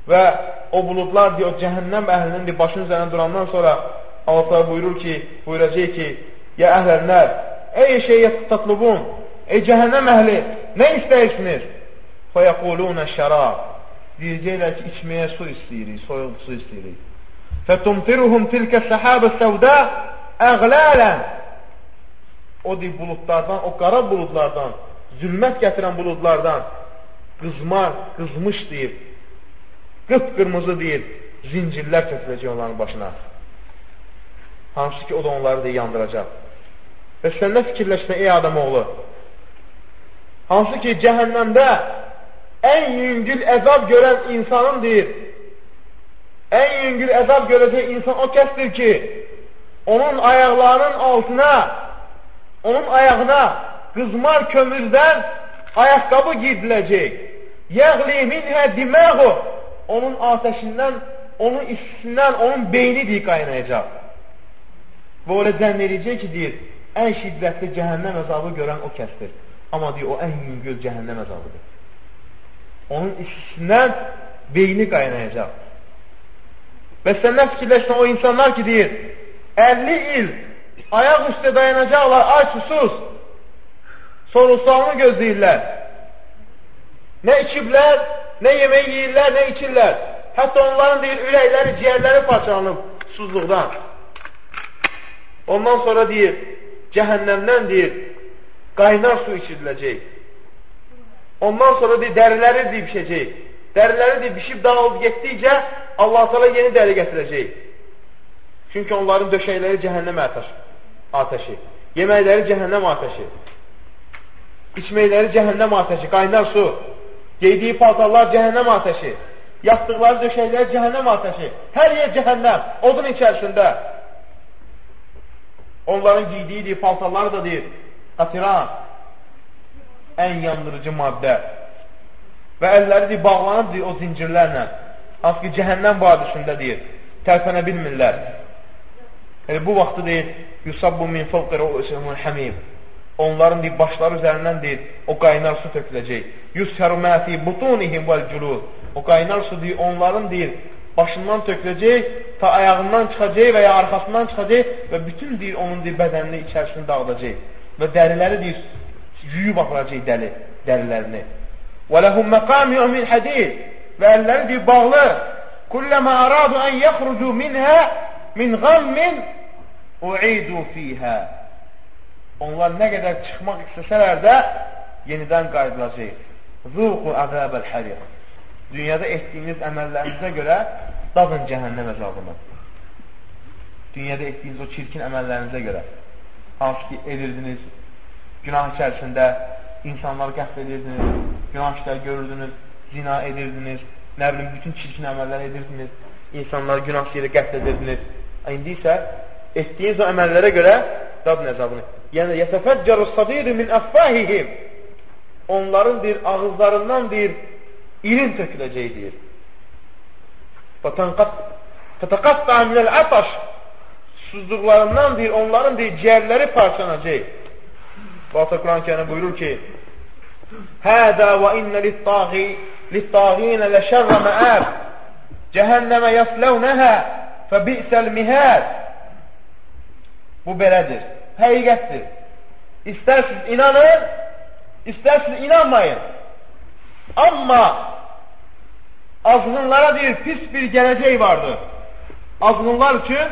Və o buludlar deyir, o cəhənnəm əhlinin deyir, başın üzərində durandan sonra Allah buyuracaq ki, ya əhlənlər, ey şeyət tatlubun, ey cəhənnəm əhli, nə istəyirsiniz? Fəyəqulunə şərab. Deyəcəklər ki, içməyə su istəyirik, soyuq su istəyirik. Fətumtiruhum tilkə səhabə səvdə əğlələn. O deyir, buludlardan, o qara buludlardan, zülmət gətirən buludlardan qızmış deyir, qıpqırmızı deyir, zincirlər töküləcək onların başına. Hansı ki, o da onları deyir, yandıracaq. Və sən nə fikirləşsən, ey adam oğlu? Hansı ki, cəhənnəmdə ən yüngül əzab görən insanın deyir, ən yüngül əzab görəcək insan o kəsdir ki, onun ayaqlarının altına, onun ayağına qızmar kömürdən ayaqqabı giydiləcək. Yəğli minhə diməğu, onun ateşindən, onun istisindən, onun beyni deyir, qaynayacaq. Və öyle zənn edəcək ki, deyir, ən şiddətli cəhənnəm əzabı görən o kəsdir. Amma deyir, o ən yüngül cəhənnəm əzabıdır. Onun istisindən beyni qaynayacaq. Və sən nə fikirləşsən o insanlar ki, deyir, 50 il ayaq üstə dayanacaqlar, ay susuz, sorulsalını gözləyirlər. Nə içiblər, nə yemək yeyirlər, nə içirlər. Hətta onların deyir, ürəkləri, ciyərləri parçalanıb susuzluqdan. Ondan sonra deyir, cəhənnəmdən deyir, qaynar su içiriləcək. Ondan sonra deyir, dəriləri deyir, pişəcək. Dəriləri deyir, pişib dağılıb getdikcə Allah-u Teala yeni dəri gətirəcək. Çünki onların döşəkləri cəhənnəm ateşi, yeməkləri cəhənnəm ateşi, içməkləri cəhənnəm ateşi, qaynar su, geydiyi paltarlar cəhənnəm ateşi, yatdıqları döşəkləri cəhənnəm ateşi, hər yer cəhənnəm, odun içərisində. Onların giydiyi paltarları da deyir, qatiran, ən yandırıcı maddə və əlləri deyir, bağlanıb deyir, o zincirlərlə, hansı ki, cəhənnəm vadisində deyir, tərpənə bilmirlər. Bu vaxtı deyir, yusabbu min fəvqi rəusihimul həmim. Onların deyir, başları üzərindən deyir, o qaynar su töküləcək. Yusharu mə fi butunihim vəl culud. O qaynar su deyir, onların deyir, başından töküləcək, ta ayağından çıxacaq və ya arxasından çıxacaq və bütün deyir, onun deyir, bədənini içərisini dağıdacaq. Və dəriləri deyir, yuyub aparacaq dərilərini. Və ləhum məqami'u min hədid. Və əlləri deyir, bağlı. Kulləmə aradu ən yəxrucu minhə min qammin u'idu fiyhə. Onlar nə qədər çıxmaq istəsələr də yenidən qayıdılacaq. Zuqu əzəbəl həriq. Dünyada etdiyiniz əməllərinizə görə dadın cəhənnəm əzabını. Dünyada etdiyiniz o çirkin əməllərinizə görə. Hansı ki, edirdiniz, günah içərisində insanları qəhv edirdiniz, günah işlər görürdünüz, zina edirdiniz, nə bilim, bütün çirkin əməllər edirdiniz, insanları günah yeri qəhv edirdiniz. İndi isə etdiyiniz o əməllərə görə dadın əzabını. Yəni, yətəfəccəru sadiru min əffahihim. Onların deyir, ağızlarından deyir, irin töküləcək deyir. Fətəqatta minəl ətaş. Susuzluqlarından deyir, onların deyir, ciyərləri parçalanacaq. Batı Quran-Kərim buyurur ki, Hədə və innə littağinə ləşərrə məəb cəhənnəmə yəsləvnəhə fəbi'səl mihəd. Bu belədir. Həqiqətdir. İstərsiniz inanın, İstərsiniz inanmayın. Amma azğınlara deyir, pis bir gələcək vardır. Azğınlar üçün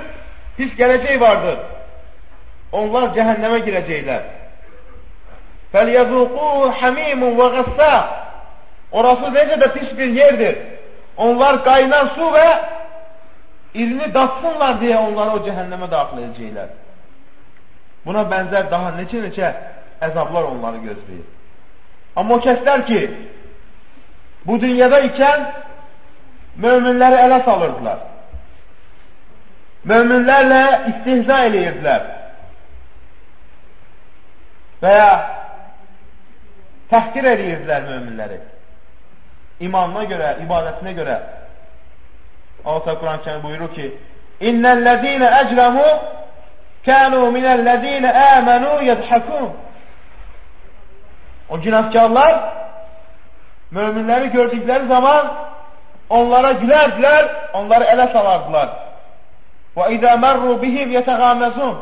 pis gələcək vardır. Onlar cəhənnəmə girəcəklər. فَلْيَذُوقُوا حَمِيمٌ وَغَسَّاقٌ. Orası necə də pis bir yerdir. Onlar qaynar su və irini datsınlar deyə onları o cəhənnəmə daxil edəcəklər. Buna bənzər daha neçə əzablar onları gözləyir. Amma o kəslər ki, bu dünyada ikən möminləri ələ salırdılar. möminlərlə istihza eləyirdilər və ya təhqir eləyirdilər möminləri imanına görə, ibadətinə görə. Allah Quran-ı Kərim buyurur ki, İnnəl-ləzīnə əcrəmu kənu minəl-ləzīnə əmənu yədhəkun. O günahkarlar möminləri gördükləri zaman onlara gülərdilər, onları ələ salardılar. Və idə mərru bihim yətəğaməzun.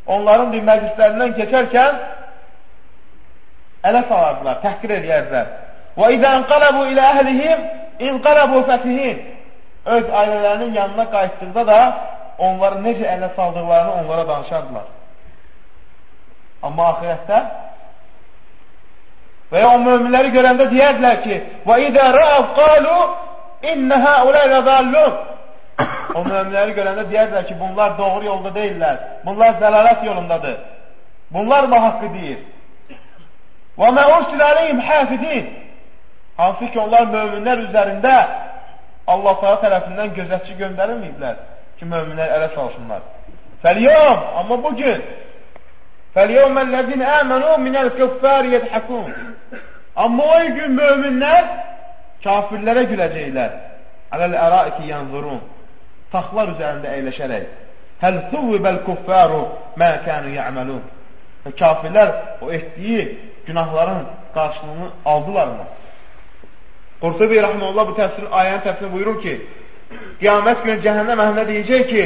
Onların məclislərindən keçərkən ələ salardılar, təhqir edərdilər. Və idə inqələbu ilə əhlihim inqələbu fətihin. Öz ailələrinin yanına qayıtdıqda da onları necə ələ saldıqlarını onlara danışardılar. Amma axirətdə və ya o möminləri görəndə deyərdilər ki, və idə rəəv qalu innə həuləyə zəllun. O möminləri görəndə deyərdilər ki, bunlar doğru yolda deyirlər, bunlar zəlalət yolundadır, bunlar mı haqqı deyir. Və mə ursil əleyhim həfidin. Hansı ki, onlar möminlər üzərində Allah Teala tərəfindən gözətçi göndərilməyiblər ki, möminlər ələ salsınlar. Fəl-yevm, amma bugün fəl-yevməl-ləzin əmənu minəl-küffəri yədhəkun. Amma o gün möminlər kafirlərə güləcəklər. Aləl-ərəiki yanzurun. Taxlar üzərində əyləşərək. Həl thuvbəl-küffəru mə kənu yə'məlun. Və kafirlər o etdiyi günahların qarşılığını aldılarmı? Qurtubi rəhməlullah bu ayənin təfsirini buyurur ki, qiyamət günü cəhənnəm əhlinə deyəcək ki,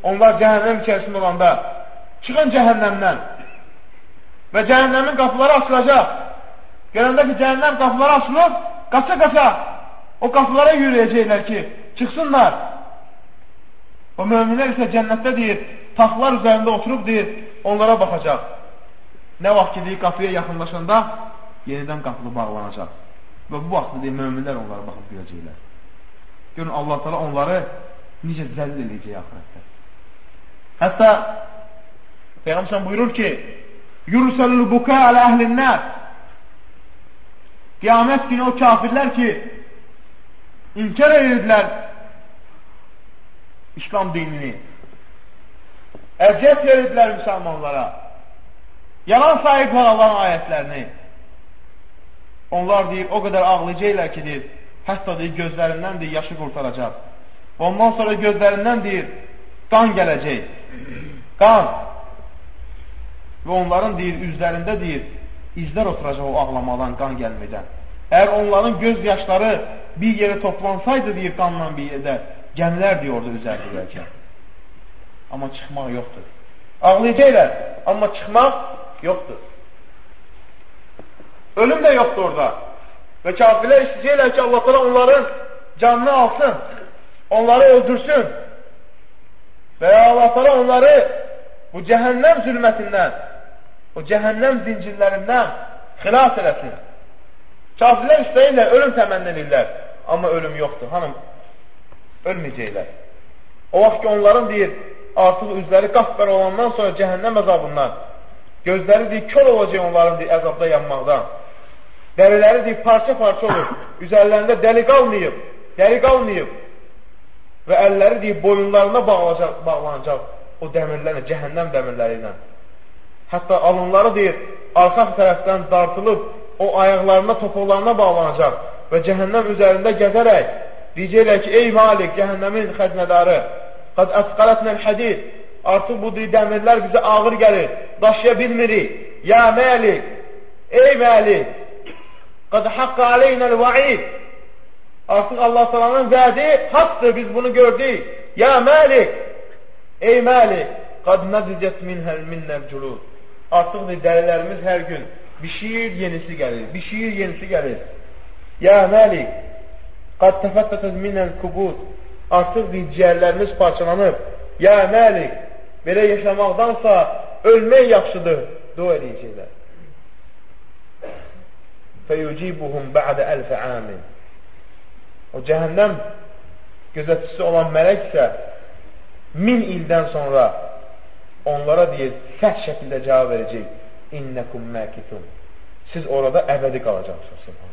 onlar cəhənnəm içərisində olanda çıxın cəhənnəmdən və cəhənnəmin qapıları açılacaq. Görəndə ki, cəhənnəm qapıları açılıb, qaça-qaça o qapılara yürüyəcəklər ki, çıxsınlar. O möminlər isə cənnətdə deyir, taxtlar üzərində oturub deyir, onlara baxacaq. Nə vaxt ki, deyir, qapıya yaxınlaşanda yenidən qapılı bağlanacaq. Və bu vaxtda deyir, möminlər onlara baxıb görəcəklər. Görün, Allah Teala onları necə zəlil eləyəcək axirətdə. Hətta Peyğəmbər buyurur ki, Yursalul buka alə əhlinnər. Qiyamət günü o kafirlər ki, inkar edirdilər İslam dinini, əziyyət verirdilər müsəlmanlara, yalan sayıblar Allahın ayətlərini. Onlar deyir, o qədər ağlayacaqlar ki, deyir, hətta deyir, gözlərindən deyir, yaşı qurtaracaq. Ondan sonra gözlərindən deyir, qan gələcək. Qan. Və onların deyir, üzlərində deyir, izlər oturacaq o ağlamadan, qan gəlmədən. Əgər onların göz yaşları bir yerə toplansaydı, deyir, qanla bir yerdə, gəmilər deyir orada üzərdirlərkən. Amma çıxmaq yoxdur. Ağlayacaqlar, amma çıxmaq yoxdur. Ölüm də yoxdur orada. Və kafirlər istəyəcəklər ki, Allah Teala onların canını alsın, onları öldürsün. Və ya Allah Teala onları bu cəhənnəm zülmətindən, o cəhənnəm zincirlərindən xilas eləsin. Kafirlər istəyirlər, ölüm təmənni edirlər. Amma ölüm yoxdur. Hanım, ölməyəcəklər. O vaxt ki, onların deyir, artıq üzləri qapqara olandan sonra cəhənnəm əzabından, gözləri deyir, kör olacaq onların deyir, əzabda yanmaqdan. Dəriləri deyir, parça-parça olur. Üzərlərində dəli qalmayıb. Və əlləri deyir, boyunlarına bağlanacaq o dəmirlərlə, cəhənnəm dəmirləri ilə. Hətta alınları deyir, arxa tərəfdən dartılıb, o ayaqlarına, topuqlarına bağlanacaq və cəhənnəm üzərində gəzərək deyəcəklər ki, ey Malik, cəhənnəmin xəzinədarı, qad əsqalətnəl hədid, artıq bu dəmirlər bizə ağır gəlir, daşıya bilmirik. Ya Malik, ey Malik, qad haqqə aleynəl va'id, artıq Allah Teala'nın vədi haqdır, biz bunu gördük. Ya Malik, ey Malik, qad nədicət minnəl culud, artıq dərilərimiz hər gün bişir, yenisi gəlir. Ya Malik, qad təfəttətəz minəl kubud, artıq ciyərlərimiz parçalanıb. Ya Malik, belə yaşamaqdansa ölmək yaxşıdır, dua edəcəklər. Fəyucibuhum bə'də əlfə amin. O cəhənnəm gözətçisi olan mələk isə 1000 ildən sonra onlara deyir, sərt şəkildə cavab verəcək. İnnəkum məkitun. Siz orada əbədi qalacaqsınız.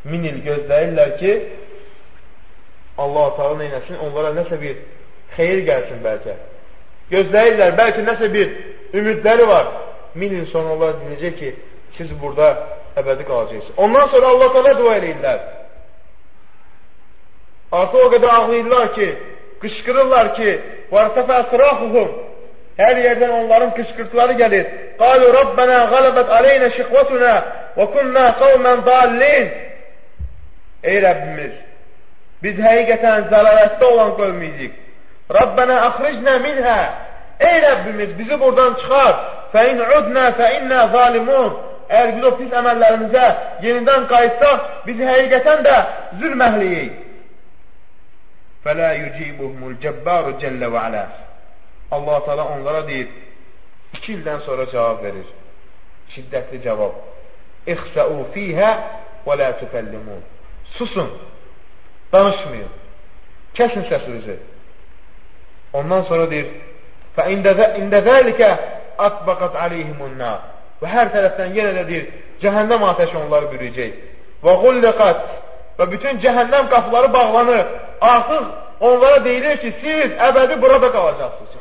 1000 il gözləyirlər ki, Allah-u Teala neynəsin, onlara nəsə bir xeyir gəlsin bəlkə. Gözləyirlər, bəlkə nəsə bir ümidləri var. 1000 il sonra onlar dinləyəcək ki, siz burada əbədi qalacaqsınız. Ondan sonra Allah təala dua eləyirlər. Artıq o qədər ağlayırlar ki, qışqırırlar ki, وَارْتَفَى صِرَاخُهُمْ Hər yerdən onların qışqırtıları gəlir. قَالُوا رَبَّنَا غَلَبَتْ عَلَيْنَا شِقْوَتُنَا وَكُنَّا قَوْمًا ضَالِّينَ Ey Rəbbimiz, biz həqiqətən zəlalətdə olan qövmüydük. Rabbana axricna minha Ey Rəbbimiz, bizi buradan çıxar. فَاِنْ عُدْنَا فَاِنَّا ظَالِمُونَ Əgər biz o pis əməllərimizə yenidən qayıtsaq, biz həqiqətən də zülm əhliyik. فَلَا يُجِيبُهُمُ الْجَبَّارُ جَلَّ وَعَلَى Allah Teala onlara deyir, 2 ildən sonra cavab verir. Şiddətli cavab. اِخْسَعُوا ف۪يهَا وَلَا تُكَلِّمُونَ Susun, danışmayın, kəsin səsinizi. Ondan sonra deyir, فَاِنْدَ ذَٰلِكَ أَطْبَقَتْ عَلَيْهِمُ النَّارِ Və hər tərəfdən yenə də deyir, cəhənnəm ateşi onları bürüyəcək. وَغُلِّقَتْ Və bütün cəhənnəm qapıları bağlanır. Artıq onlara deyilir ki, siz əbədi burada qalacaqsınız.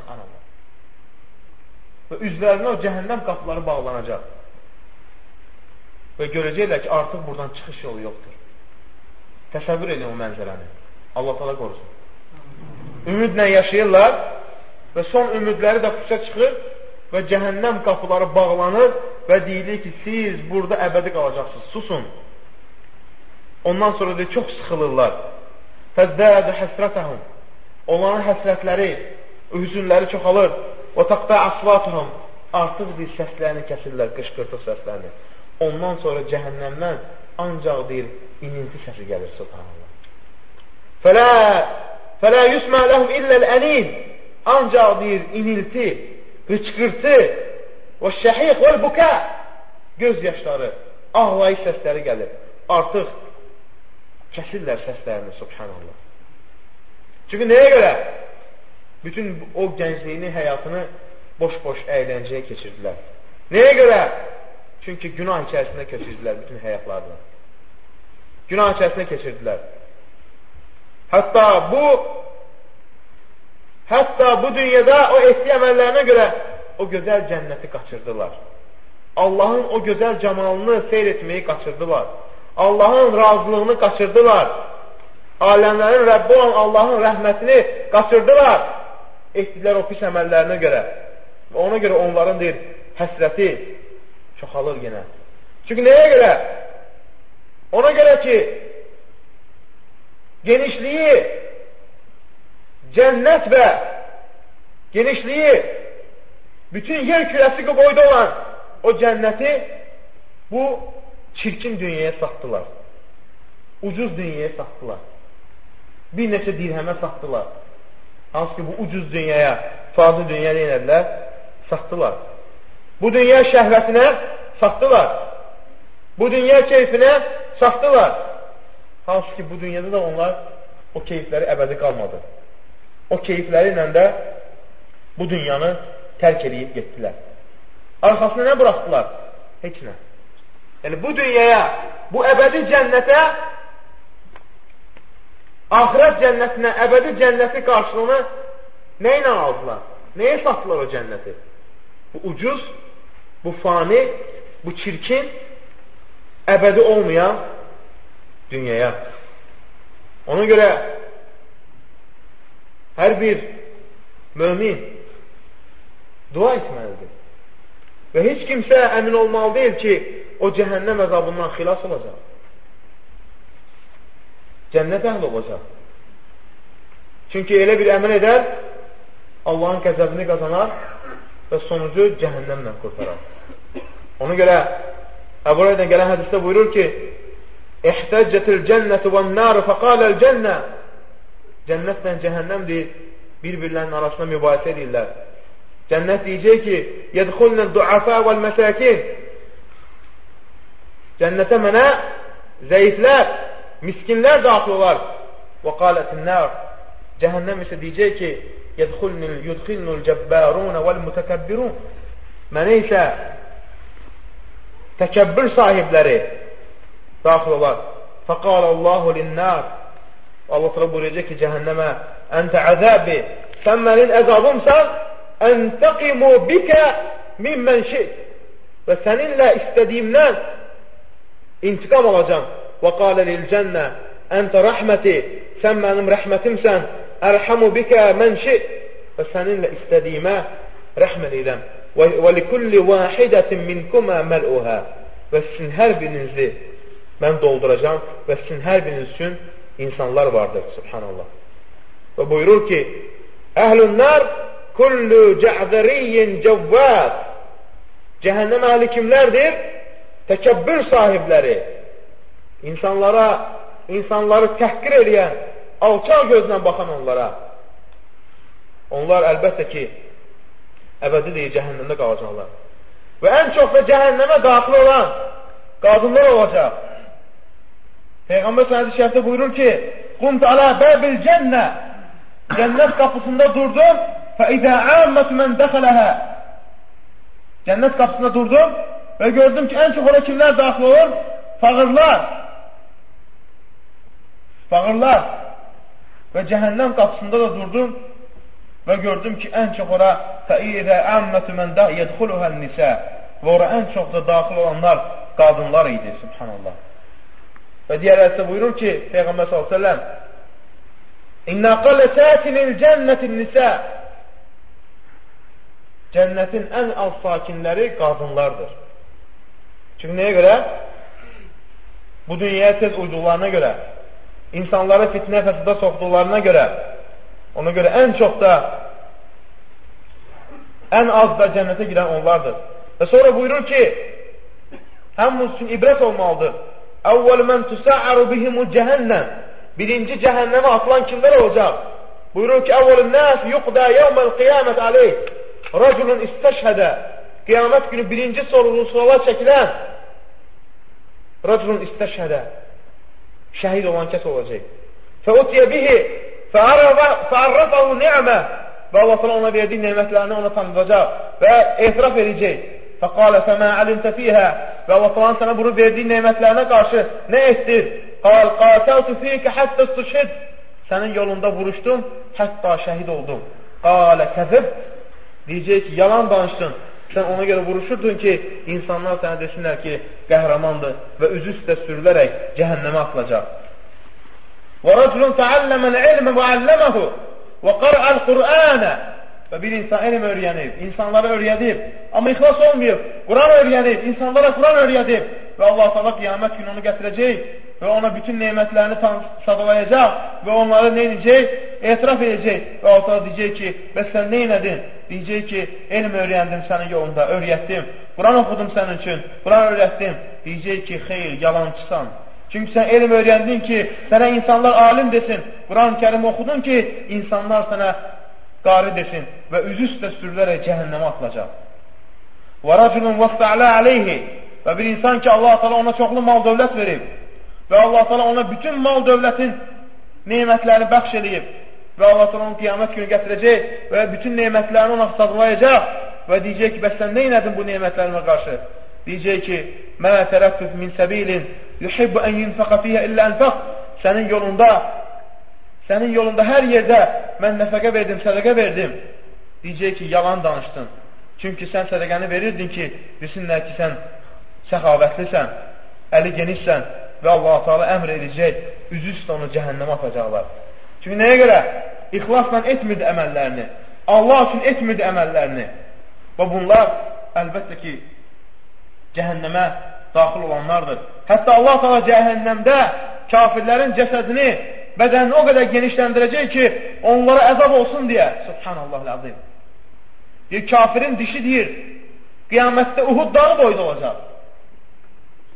Və üzlərinə o cəhənnəm qapıları bağlanacaq. Və görəcəklər ki, artıq buradan çıxış yolu yoxdur. Təsəvvür edin o mənzərəni. Allah təala qorusun. Ümidlə yaşayırlar və son ümidləri də puça çıxır və cəhənnəm qapıları bağlanır və deyilir ki, siz burada əbədi qalacaqsınız. Susun. Ondan sonra da çox sıxılırlar. Fəzzədə həsrətəhum Onların həsrətləri, hüzünləri çoxalır. Və taqta asvatuhum Artıq bir səslərini kəsirlər, qışqırtıq səslərini. Ondan sonra cəhənnəmdən ancaq deyir, inilti səsi gəlir, subhanallah. Fələ yusmə ləhum illəl-əlin Ancaq deyir, inilti, hıçqırtı və şəhiq vəl-bukə Göz yaşları, ağlayış səsləri gəlir. Artıq kəsirlər səslərini, subhanallah. Çünki nəyə görə? Bütün o gəncliyini, həyatını boş-boş əyləncəyə keçirdilər. Nəyə görə? Çünki günah içərisində keçirdilər bütün həyatlarını. Günah içərisində keçirdilər. Hətta bu dünyada o etdiyi əməllərinə görə o gözəl cənnəti qaçırdılar. Allahın o gözəl camalını seyr etməyi qaçırdılar. Allahın razılığını qaçırdılar. Aləmlərin Rəbbi olan Allahın rəhmətini qaçırdılar. Etdilər o pis əməllərinə görə. Və ona görə onların deyir, həsrəti çoxalır yenə. Çünki nəyə görə? Ona görə ki, genişliyi, cənnət və genişliyi, bütün yer kürəsi boyda olan o cənnəti bu çirkin dünyaya satdılar. Ucuz dünyaya satdılar. Bir neçə dirhəmə satdılar. Hansı ki, bu ucuz dünyaya, fazla dünyaya neynədilər? Satdılar. Bu dünya şəhvətinə satdılar. Bu dünya keyfinə satdılar. Hansı ki, bu dünyada da onlar o keyfləri əbədi qalmadı. O keyfləri ilə də bu dünyanı tərk edib getdilər. Arxasına nə bıraxdılar? Heç nə. Yəni, bu dünyaya, bu əbədi cənnətə, axirət cənnətinə, əbədi cənnəti qarşılığını nə ilə aldılar? Nəyə satdılar o cənnəti? Bu ucuz, bu fani, bu çirkin, əbədi olmayan dünyaya. Ona görə hər bir mömin dua etməlidir. Və heç kimsə əmin olmalı deyil ki, o cəhənnəm əzabından xilas olacaq. Cənnət əhli olacaq. Çünki elə bir əməl edər, Allahın qəzəbini qazanar və sonucu cəhənnəmlə qurtarar. Ona görə Əbu Hüreyrədən gələn hədisdə buyurur ki, İhtəccətil cənnətu və nâru fəqaləl cənnə Cənnətlə cəhənnəm deyir, bir-birlərinin arasında mübahisə edirlər. Cənnət deyəcək ki, yədxulnəl duafə vəl məsəkin Cənnətə mənə zəiflər, miskinlər daxil olar. Və qalətin nər Cəhənnəm isə deyəcək ki, yudxilnul cəbbərunə vəl mütəkəbbirun Mənə isə təkəbbür sahibləri daxil olar. Fəqalə Allahu linnər Allah təala buyuracaq ki, cəhənnəmə Əntə əzəbi, sən mənim əzabımsan, əntəqimu bikə mimmən şik. Və səninlə istədiyimdən intiqam alacam. Və qalə lil cənnə, əntə rəhməti, sən mənim rəhmətimsən, ərhəmu bikə mən şik. Və səninlə istədiyimə rəhm edirəm. Və likulli vahidətin minkumə məl'uhə. Və sizin hər birinizi mən dolduracam və sizin hər biriniz üçün insanlar vardır. Subhanallah. Və buyurur ki, əhlün nar kullu cə'zəriyyin cəvvəd. Cəhənnəm əhli kimlərdir? Təkəbbür sahibləri. İnsanları təhqir edən, alçaq gözlə baxan onlara. Onlar əlbəttə ki, əbədi deyil, cəhənnəmdə qalacaqlar. Və ən çox da cəhənnəmə daxil olan qadınlar olacaq. Peyğəmbər s.ə.v şərifdə buyurur ki, Qumtu alə bəbil cənnə, cənnət qapısında durdum, fəidə əmmətü mən dəxələhə. Cənnət qapısında durdum və gördüm ki, ən çox ona kimlər daxil olur? Fağırlar. Və cəhənnəm qapısında da durdum və gördüm ki, ən çox ora fəidə əmmətü mən yədxuluhən nisə. Və ora ən çox da daxil olanlar qadınlar idi. Subhanallah. Və digər hədisdə buyurur ki, Peyğəmbər s.ə.v İnnə qalə səkinil cənnətin nisə. Cənnətin ən az sakinləri qadınlardır. Çünki nəyə görə? Bu dünyaya tez uyduqlarına görə, insanları fitnə fəsada soxduqlarına görə, ona görə ən çox da, ən az da cənnətə girən onlardır. Və sonra buyurur ki, həmimiz üçün ibrət olmalıdır. Əvvəl mən tüsə'aru bihimu cəhənnəm. Birinci cəhənnəmə atılan kimlər olacaq? Buyurur ki, əvvəlin nəs yuqdə yevməl qiyamət aleyh. Rəculun istəşhədə. Qiyamət günü birinci sorğu-suala çəkilən rəculun istəşhədə. Şəhid olan kəs olacaq. Fəutiyə bihi fəarrəfəhu ni'mə. Və Allah ona verdiyi nemətlərini ona tanıdacaq və etiraf edəcək. Fəqalə fəmə əlimtə fiyhə. Və Allah sana bunu verdiyi nemətlərinə qarşı nə etdir? Qal, qatəltü fiyəkə həttə stuşid. Sənin yolunda vuruşdum, hətta şəhid oldum. Qalə kəzib. Deyəcək ki, yalan danışdın. Sən ona görə vuruşurdun ki, insanlar sənə desinlər ki, qəhrəmandır və üzü üstə sürülərək cəhənnəmə atılacaq. Və rəculun təalləmən ilmə və əlləməhu və qarəəl Qur'anə. Və bir insan elm öyrənib, insanlara öyrədib, amma ixlas olmayıb, Quran öyrənib, insanlara Quran öyrədib və Allah təala qiyamət günü onu gətirəcək və ona bütün nemətlərini sadalayacaq və onları nə edəcək? Etiraf edəcək və Allah təala deyəcək ki, bəs sən nə edin? Deyəcək ki, elm öyrəndim sənin yolunda, öyrətdim, Quran oxudum sənin üçün, Quran öyrətdim. Deyəcək ki, xeyr, yalancısan. Çünki sən elm öyrəndin ki, sənə insanlar alim desin, Quran-ı Kərim oxudun ki, insanlar sənə qari desin və üzü üstə sürülərək cəhənnəmə atılacaq. Və rəculun vəstə'lə aleyhi. Və bir insan ki, Allah təala ona çoxlu mal dövlət verib və Allah təala ona bütün mal dövlətin nemətlərini bəxş edib və Allah təala onu qiyamət günü gətirəcək və bütün nemətlərini ona sadalayacaq və deyəcək ki, bəs sən nə inədin bu nemətlərimə qarşı? Deyəcək ki, mə tərəftüf min səbilin yuhibbu ən yunfəqə fiyyə illə ənfəq. Sənin yolunda hər yerdə mən nəfəqə verdim, sədəqə verdim. Deyəcək ki, yalan danışdın. Çünki sən sədəqəni verirdin ki, bilsinlər ki, sən səxavətlisən, əli genişsən və Allah-u Teala əmr edəcək, üzü üstə onu cəhənnəmə atacaqlar. Çünki nəyə görə? İxlasla etmirdi əməllərini. Allah üçün etmirdi əməllərini. Və bunlar əlbəttə ki, cəhənnəmə daxil olanlardır. Hətta Allah Teala cəhənnəmdə kafirlərin cəsədini, bədənini o qədər genişləndirəcək ki, onlara əzab olsun deyə. Subhanallah-l-azim. Deyir, kafirin dişi deyir, qiyamətdə Uhud dağı boyda olacaq.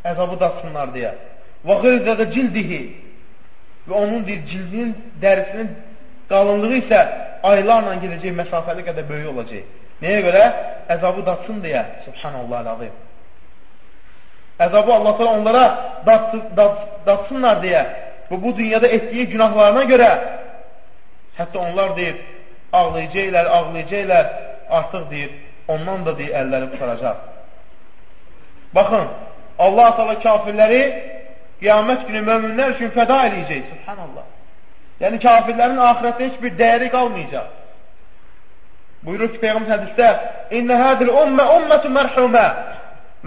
Əzabı datsınlar deyə. Və qırzədə cildihi. Və onun deyir, cildinin, dərisinin qalınlığı isə aylarla gedəcək məsafəli qədər böyük olacaq. Nəyə görə? Əzabı datsın deyə. Subhanallah-l-azim. Əzabı Allah onlara datsınlar deyə. Və bu dünyada etdiyi günahlarına görə hətta onlar deyir, ağlayacaqlar, artıq deyir, ondan da deyir, əlləri qurtaracaq. Baxın, Allah Teala kafirləri qiyamət günü möminlər üçün fəda eləyəcək. Subhanallah. Yəni kafirlərin ahirətdə heç bir dəyəri qalmayacaq. Buyurur ki Peyğəmbər hədisdə: "İnne hadil ummə ummetun merhumə."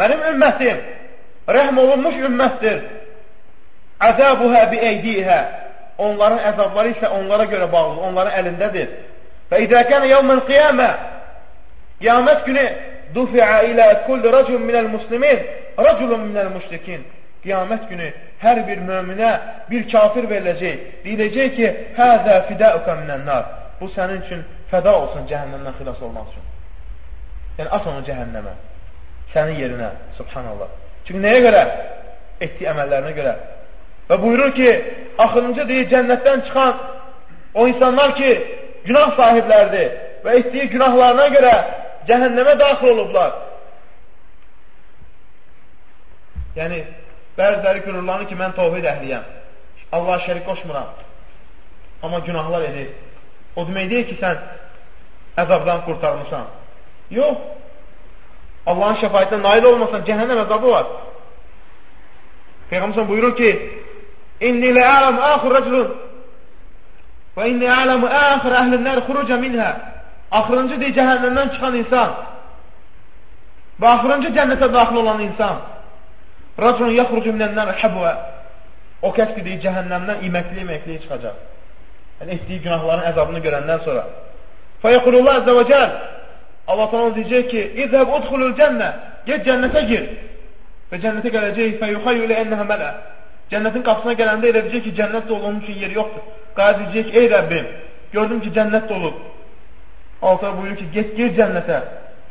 Mənim ümmətim rəhm olunmuş ümmətdir. Əzabuhə bi eydihə. Onların əzabları isə onlara görə bağlıdır, onların əlindədir. Və idə kənə yevmən qiyamə. Qiyamət günü dufi'a ilə kulli racun minəl muslimin, raculun minəl müşrikin. Qiyamət günü hər bir möminə bir kafir veriləcək. Deyiləcək ki, həzə fidəuka minənnar. Bu sənin üçün fəda olsun cəhənnəmdən xilas olmaq üçün. Yəni, at onu cəhənnəmə. Sənin yerinə, subhanallah. Çünki nəyə görə? Etdiyi əməllərinə görə. Və buyurur ki, axırıncı deyir, cənnətdən çıxan o insanlar ki, günah sahiblərdir və etdiyi günahlarına görə cəhənnəmə daxil olublar. Yəni, bəziləri görürlər ki, mən tövhid əhliyəm. Allah şərik qoşmuram. Amma günahlar edir. O demək deyil ki, sən əzabdan qurtarmışsan. Yox. Allahın şəfayətinə nail olmasan, cəhənnəm əzabı var. Peyğəmbər buyurur ki, İnni lə'ələmu əxir rəculun və inni ələmu əxir əhlin-nər xuruca minhə. Axırıncı deyil, cəhənnəmdən çıxan insan və axırıncı cənnətə daxil olan insan. Rəculun yaxrucu minən-nər həbvə. O kəs ki, deyil, cəhənnəmdən iməkli çıxacaq. Yəni, etdiyi günahların əzabını görəndən sonra. Fəyəqulullah əzzə və cəl. Allah sana deyəcək ki, İzhəb udxulul cənnə. Get cənnətə gir. Və cənnətə gələcək. Fəyuxayyu ilə ennəhə mələ. Cənnətin qapısına gələndə elə deyəcək ki, cənnət dolu, onun üçün yeri yoxdur. Qaya deyəcək ki, ey Rəbbim, gördüm ki, cənnət dolu. Allah buyurur ki, get gir cənnətə.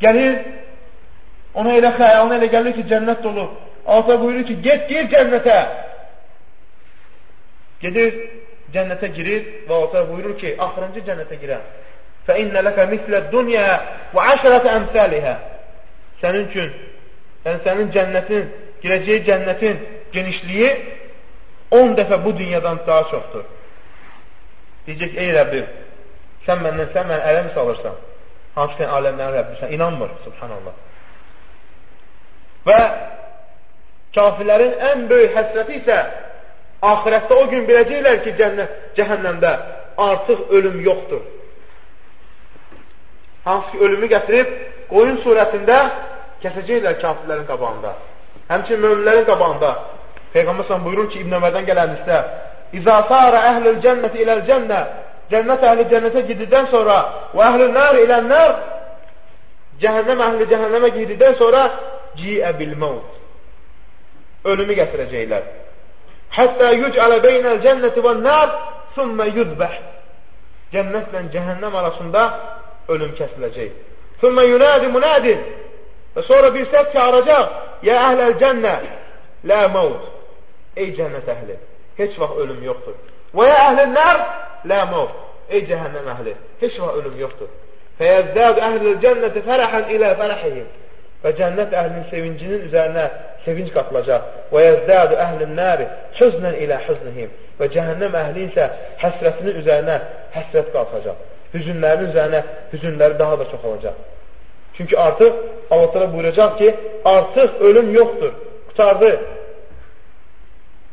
Gəlir, ona elə xəyalına elə gəlir ki, cənnət dolu. Allah buyurur ki, get gir cənnətə. Gedir, cənnətə girir və Allah buyurur ki, axırıncı cənnətə girər. فَإِنَّ لَكَ مِثْلَ الدُّنْيَا وَعَشَرَةَ أَمْثَالِهَا. Sənin üçün, yəni sənin cənnətin, girəcəyi cənnətin genişliyi 10 dəfə bu dünyadan daha çoxdur. Deyəcək, ey Rəbbim, sən məndən ələ mi salırsan? Hansı sən aləmlərin Rəbbisən? İnanmır, subhanallah. Və kafirlərin ən böyük həsrəti isə ahirətdə o gün biləcəklər ki, cəhənnəmdə artıq ölüm yoxdur. Hansı ki, ölümü gətirib qoyun surətində kəsəcəklər kafirlərin qabağında. Həmçin möminlərin qabağında. Peyğəmbər sən buyurur ki, İbn Ömərdən gələn istə İzə sara əhlül cənnəti iləl cənnə. Cənnət əhli cənnətə gididən sonra və əhlül nər iləl nər. Cəhənnəm əhli cəhənnəmə gididən sonra ciə bil məvd. Ölümü gətirəcəklər. Həttə yücələ beynəl cənnəti və nər sümmə yüzbəh. Cənnətlə cəhənnəm arasında ölüm kəsiləcək. Sümmə yunədi munədin. Və sonra bir səs çağıracaq. Yə əhləl cənnə lə məvd. Ey cənnət əhli, heç vaxt ölüm yoxdur. Və yə əhlin nər lə məvd. Ey cəhənnəm əhli, heç vaxt ölüm yoxdur. Fəyəzdəd əhləl cənnəti fərəhən ilə fərəhihim. Və cənnət əhlinin sevincinin üzərinə sevinç qatılacaq. Və yəzdəd əhlin nəri hüznən ilə hüznihim. Və cəhənnəm əhli isə həsrətinin üzərinə həsrət qalxacaq. Hüzünlərin üzərinə hüzünləri daha da çox olacaq. Çünki artıq Allah buyuracaq ki, artıq ölüm yoxdur, qutardı.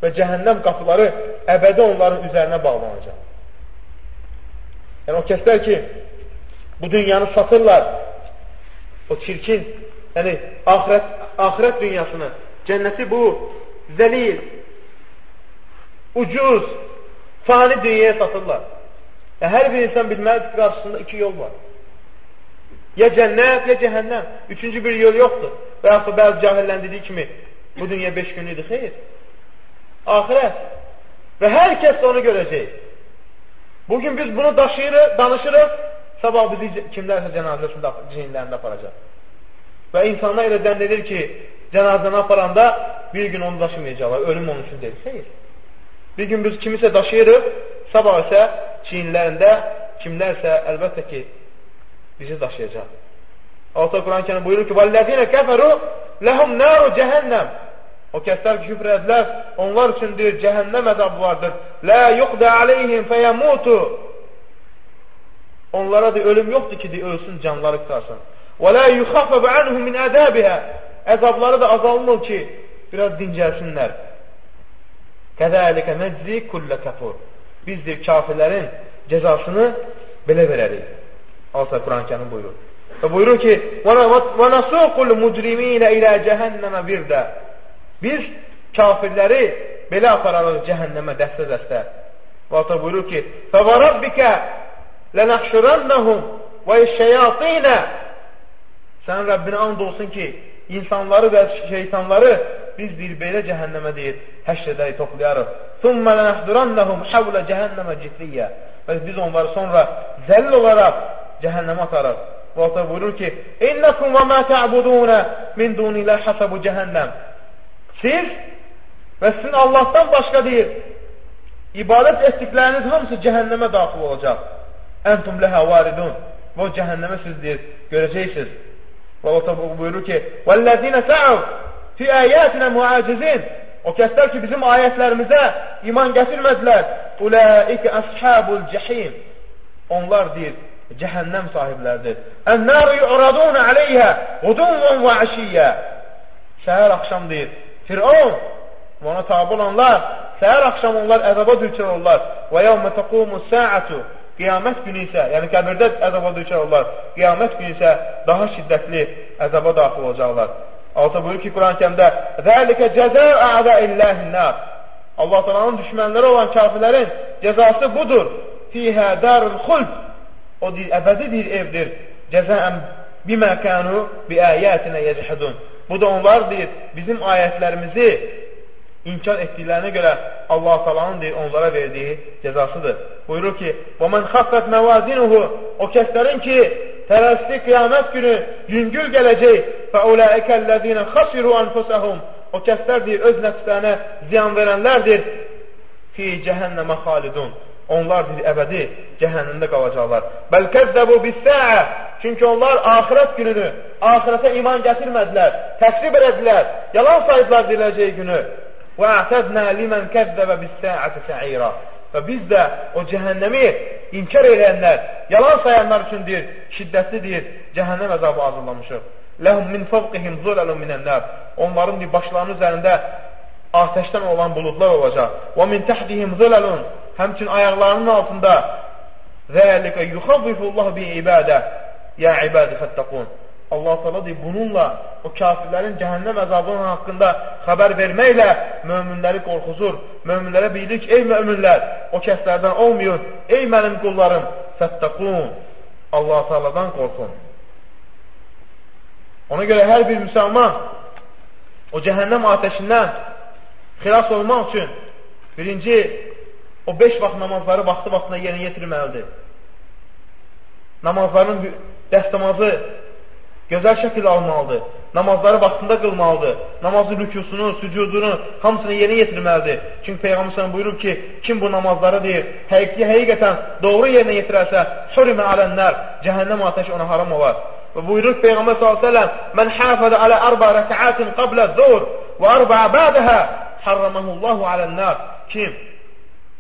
Və cəhənnəm qapıları əbədi onların üzərinə bağlanacaq. Yəni o kəslər ki, bu dünyanı satırlar, o çirkin, yəni axirət dünyasını, cənnəti bu zəlil, ucuz, fani dünyaya satırlar. Hər bir insan bilməlidir ki, qarşısında iki yol var. Ya cənnət, ya cəhənnəm. Üçüncü bir yol yoxdur. Və yaxud da bəzi cahillərin dediyi kimi, bu dünya 5 günlüdür, xeyr. Axirət. Və hər kəs də onu görəcək. Bugün biz bunu danışırıq, sabah bizi kimlərsə cənazəsində cinlərində aparacaq. Və insanlar elə dənd edir ki, cənazəni aparanda bir gün onu daşımayacaqlar, ölüm onun üçün deyil, xeyr. Bir gün biz kimisə daşıyırıq, sabah isə çiyinlərində kimlərsə əlbəttə ki, bizi daşıyacaq. Allah Quran-ı Kərim buyurur ki, وَالَّذِينَ كَفَرُوا لَهُمْ نَارُ جَهَنَّمْ. O kəslər ki, küfr edilər, onlar üçün deyir, cəhənnəm əzabı vardır. لَا يُقْدَ عَلَيْهِمْ فَيَمُوتُ. Onlara da ölüm yoxdur ki, ölsün, canları qutarsın. وَلَا يُخَفَّبْ عَنْهُمْ مِنْ عَذَابِهَا. Əzabları da azalmır ki, biraz dincəlsinlər. كَذَٰلِكَ نَجْزِي كُلَّ كَفُورٍ. Biz deyir, kafirlərin cəzasını belə verərik. Allah Quran-ı Kərim buyurur. Və buyurur ki, وَنَسُوقُ الْمُجْرِمِينَ إِلَى جَهَنَّمَ بِرْدَ Biz kafirləri belə apararıq cəhənnəmə dəstə-dəstə. Və Allah buyurur ki, فَوَرَبِّكَ لَنَحْشُرَنَّهُمْ وَالشَّيَاطِينَ Sənin Rəbbinə and olsun ki, insanları və şeytanları biz bir belə cəhənnəmə deyir, həşr edərik, toplayarıq. ثُمَّ لَنَحْدُرَنَّهُمْ حَوْلَ جَهَنَّمَ جِثِيَّ Və biz onları sonra zəllil olaraq cəhənnəmə atarıq. Və Allah buyurur ki, İnnəkum və mə tə'budunə min dunilə həsəbu cəhənnəm Siz və sizin Allahdan başqa deyir, ibadət etdikləriniz hamısı cəhənnəmə daxil olacaq. Əntum ləhə varidun Və o cəhənnəmə siz deyir, görəcəksiniz. Və Allah buyurur ki, وَالَّذِينَ سَعُوا فِي آيَاتِنَا مُعَاجِزِينَ O kəslər ki, bizim ayətlərimizə iman gətirmədilər. Uləikə əshabul cəhim Onlar deyir, cəhənnəm sahiblərdir. Ən-nâru yu'radûnə aleyhə qudunvən və əşiyyə Səhər axşam deyir, Firon və ona tabi olanlar, səhər axşam onlar əzaba düçar olurlar. Və yevmə təqumu sə'atu Qiyamət günü isə, yəni qəbirdə əzaba düçar olurlar. Qiyamət günü isə daha şiddətli əzaba daxil olacaqlar. Allah buyurur ki, Quran-ı Kərimdə Zəlikə cəzə a'dəillâhinnâr Allah Teala'nın düşmənləri olan kafirlərin cəzası budur. Fihə darul xuld O deyir, əbədi bir evdir. Cəzəən bimə kənu bi əyətinə yəcəhədun Bu da onlar deyir, bizim ayətlərimizi inkar etdiklərinə görə Allah Teala'nın deyir, onlara verdiyi cəzasıdır. Buyurur ki, وَمَنْ خَفَّتْ مَوَازِنُهُ O kəslərin ki, tərəsti qiyamət günü yüngül gələcək. فَاُولَٰئِكَ الَّذ۪ينَ خَسِرُوا أَنْفُسَهُمْ O kəslər deyir, öz nəfslərinə ziyan verənlərdir. فِي cəhənnəmə xalidun Onlar deyir, əbədi cəhənnəmdə qalacaqlar. بَلْ كَذَّبُوا بِالسَّاعَةِ Çünki onlar axirət gününü, axirətə iman gətirmədilər, təksib edədilər, yalan saydılar diləcəyi günü. وَاَعْتَدْنَا لِمَنْ كَذَّبَ بِالسَّاعَةِ سَعِيرًا Və biz də o cəhənnəmi inkar edənlər, yalan sayanlar üçün deyir, şiddətli deyir, cəhənnəm əzabı hazırlamışıq. لَهُمْ مِنْ فَوْقِهِمْ ظُلَلٌ مِنَ النَّارِ Onların deyir, başlarının üzərində ateşdən olan buludlar olacaq. وَمِنْ تَحْدِهِمْ ظُلَلٌ Həmçin ayaqlarının altında ذَلِكَ يُخَوِّفُ اللّٰهُ بِعِبَادَةِ يَا عِبَادِ فَاتَّقُونَ Allah Teala deyir, bununla o kafirlərin cəhənnəm əzabının haqqında xəbər verməklə möminləri qorxuzur. Möminlərə bilir ki, ey möminlər, o kəslərdən olmayın. Ey mənim qullarım, fəttəqun. Allah Teala'dan qorxun. Ona görə hər bir müsəlman o cəhənnəm ateşindən xilas olmaq üçün birinci, o 5 vaxt namazları vaxtına yerinə yetirməlidir. Namazların dəstəmazı gözəl şəkildə almalıdır. Namazları vaxtında qılmalıdır. Namazın rükûsunu, sücudunu hamısını yerinə yetirməlidir. Çünki Peyğəmbər buyurur ki, kim bu namazları deyir, həqiqətən doğru yerinə yetirərsə, hurimə alənlər, cəhənnəm ateşi ona haram olar. Və buyurur Peyğəmbər s.ə.v Mən hafədə alə ərba rəkəatin qablə zuhr və ərba bədəhə harraməhullahu alənlər Kim?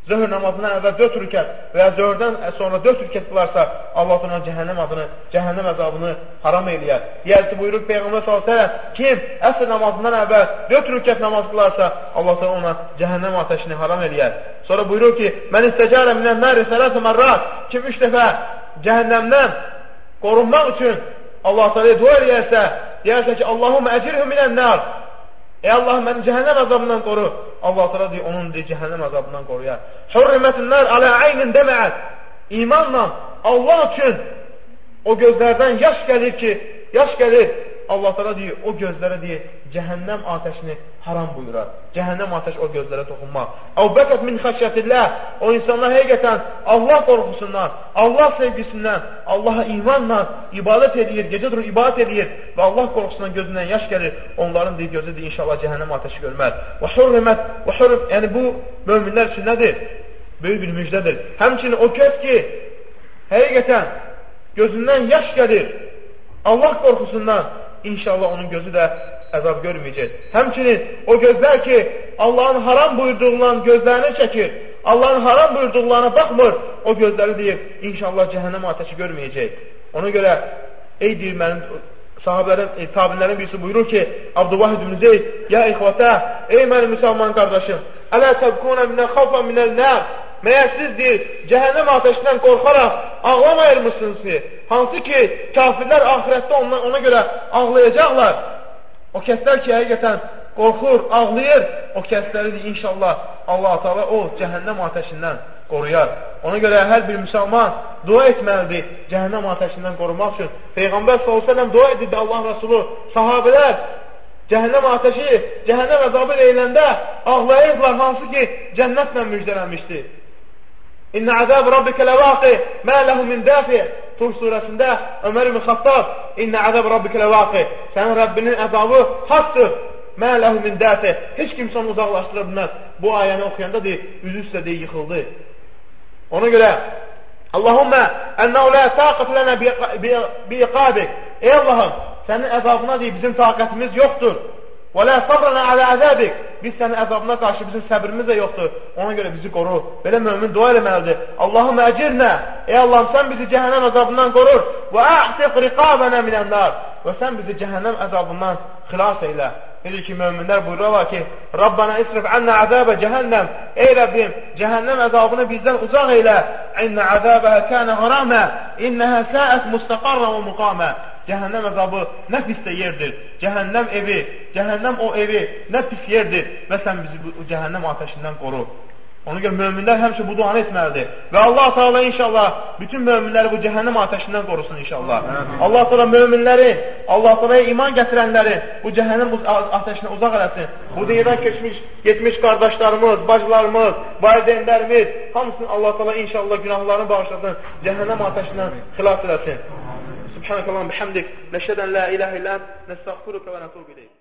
Zöhr namazından əvvəl 4 rükət və ya zöhrdən sonra 4 rükət qılarsa, Allah ona cəhənnəm əzabını haram eləyər. Yəni buyurur Peyğəmbər s.ə.v Kim əsr namazından əvvəl 4 rükət namaz qılarsa, Allah ona cəhənnəm ateşini haram eləyər. Sonra buyurur ki, Mən istəcərə minən nəri sələsə mərrat Kim 3 dəfə cəhənnəmdən qorunmaq üçün Allah s.ə.v dua eləyərsə ki, Allahumə əcirhü minən nər Ey Allah, məni cəhənnəm əzabından qoru. Allah təala deyir, onun deyir, cəhənnəm əzabından qoruyar. Hurrimətinlər alə aynin deməət. İmanla Allah üçün o gözlərdən yaş gəlir ki, Allah təala deyir, o gözlərə deyir, cəhənnəm ateşini haram buyurar. Cəhənnəm ateşi o gözlərə toxunmaz. Əvbəkət min xəşyətillah. O insanlar həqiqətən Allah qorxusundan, Allah sevgisindən, Allaha imanla ibadət edir, gecə durur ibadət edir və Allah qorxusundan gözündən yaş gəlir. Onların deyir, gözü deyir, inşallah cəhənnəm ateşi görməz. Və hurrimət, yəni bu möminlər üçün nədir? Böyük bir müjdədir. Həmçinin o kəs ki, həqiqətən gözündən yaş gəlir, Allah qorxusundan, İnşallah onun gözü də əzab görməyəcək. Həmçinin o gözlər ki, Allahın haram buyurduğundan gözlərini çəkir, Allahın haram buyurduqlarına baxmır, o gözləri deyib, inşallah cəhənnəm ateşi görməyəcək. Ona görə, ey deyir mənim sahabələrin, tabinlərin birisi buyurur ki, Abdülvahid ibn Zeyd, ya ixvatə, ey mənim müsəlman qardaşım, ələ təbkunə minə xavfə minəl nər, məyər siz deyir, cəhənnəm ateşindən qorxaraq ağlamayır mısınız ki? Hansı ki, kafirlər ahirətdə ona görə ağlayacaqlar. O kəslər ki, həqiqətən qorxur, ağlayır, o kəsləri inşallah Allah-u Teala o cəhənnəm ateşindən qoruyar. Ona görə hər bir müsəlman dua etməlidir cəhənnəm ateşindən qorumaq üçün. Peyğəmbər s.ə.v dua edirdi Allah Rasulü, sahabələr cəhənnəm ateşi, cəhənnəm əzabı deyiləndə ağlayırdılar, hansı ki cənnətlə müjdələnmişdir. İnnə əzəb rabbikə ləvaqi, mə ləhu min dəfi. Tur surəsində Ömər ibn Xattab, İnnə əzəb rabbikə ləvaqi, sənin Rəbbinin əzabı haqdır. Mə ləhu min dəfi. Heç kimsə onu uzaqlaşdıra bilməz. Bu ayəni oxuyanda deyir, üzü üstə deyir, yıxıldı. Ona görə Allahümmə ənəu lə taqət lənə biiqabik. Ey Allahım, sənin əzabına deyir, bizim taqətimiz yoxdur. Və lə sabrənə alə əzəbik. Biz sənin əzabına qarşı bizim səbrimiz də yoxdur. Ona görə bizi qoru. Belə mömin dua eləməlidir. Allahümmə əcirnə. Ey Allahım, sən bizi cəhənnəm əzabından qorur. Və a'tiq riqabənə minənlər. Və sən bizi cəhənnəm əzabından xilas eylə. Bilir ki, möminlər buyururlar ki, Rabbana isrif annə əzəbə cəhənnəm. Ey Rəbbim, cəhənnəm əzabını bizdən uzaq eylə. İnnə əzəbəhə kənə qaramə. İnnəhə səət müstəqarrə və müqamə. Cəhənnəm əzabı nə pis də yerdir. Cəhənnəm evi, cəhənnəm o evi nə pis yerdir. Və sən bizi bu cəhənnəm ateşindən qoru. Ona görə möminlər həmişə bu duanı etməlidir. Və Allah Teala inşallah bütün möminləri bu cəhənnəm ateşindən qorusun inşallah. Allah Teala möminləri, Allah Teala'ya iman gətirənləri bu cəhənnəm ateşinə uzaq eləsin. Bu dünyadan getmiş qardaşlarımız, bacılarımız, valideynlərimiz, hamısını Allah Teala inşallah günahlarını bağışlasın, cəhənnəm ateşindən xilas eləsin. Subhanakallahumma bihamdik, nəşhədən la ilahe illə ent, nəstəğfiruka və nətubu ileyk.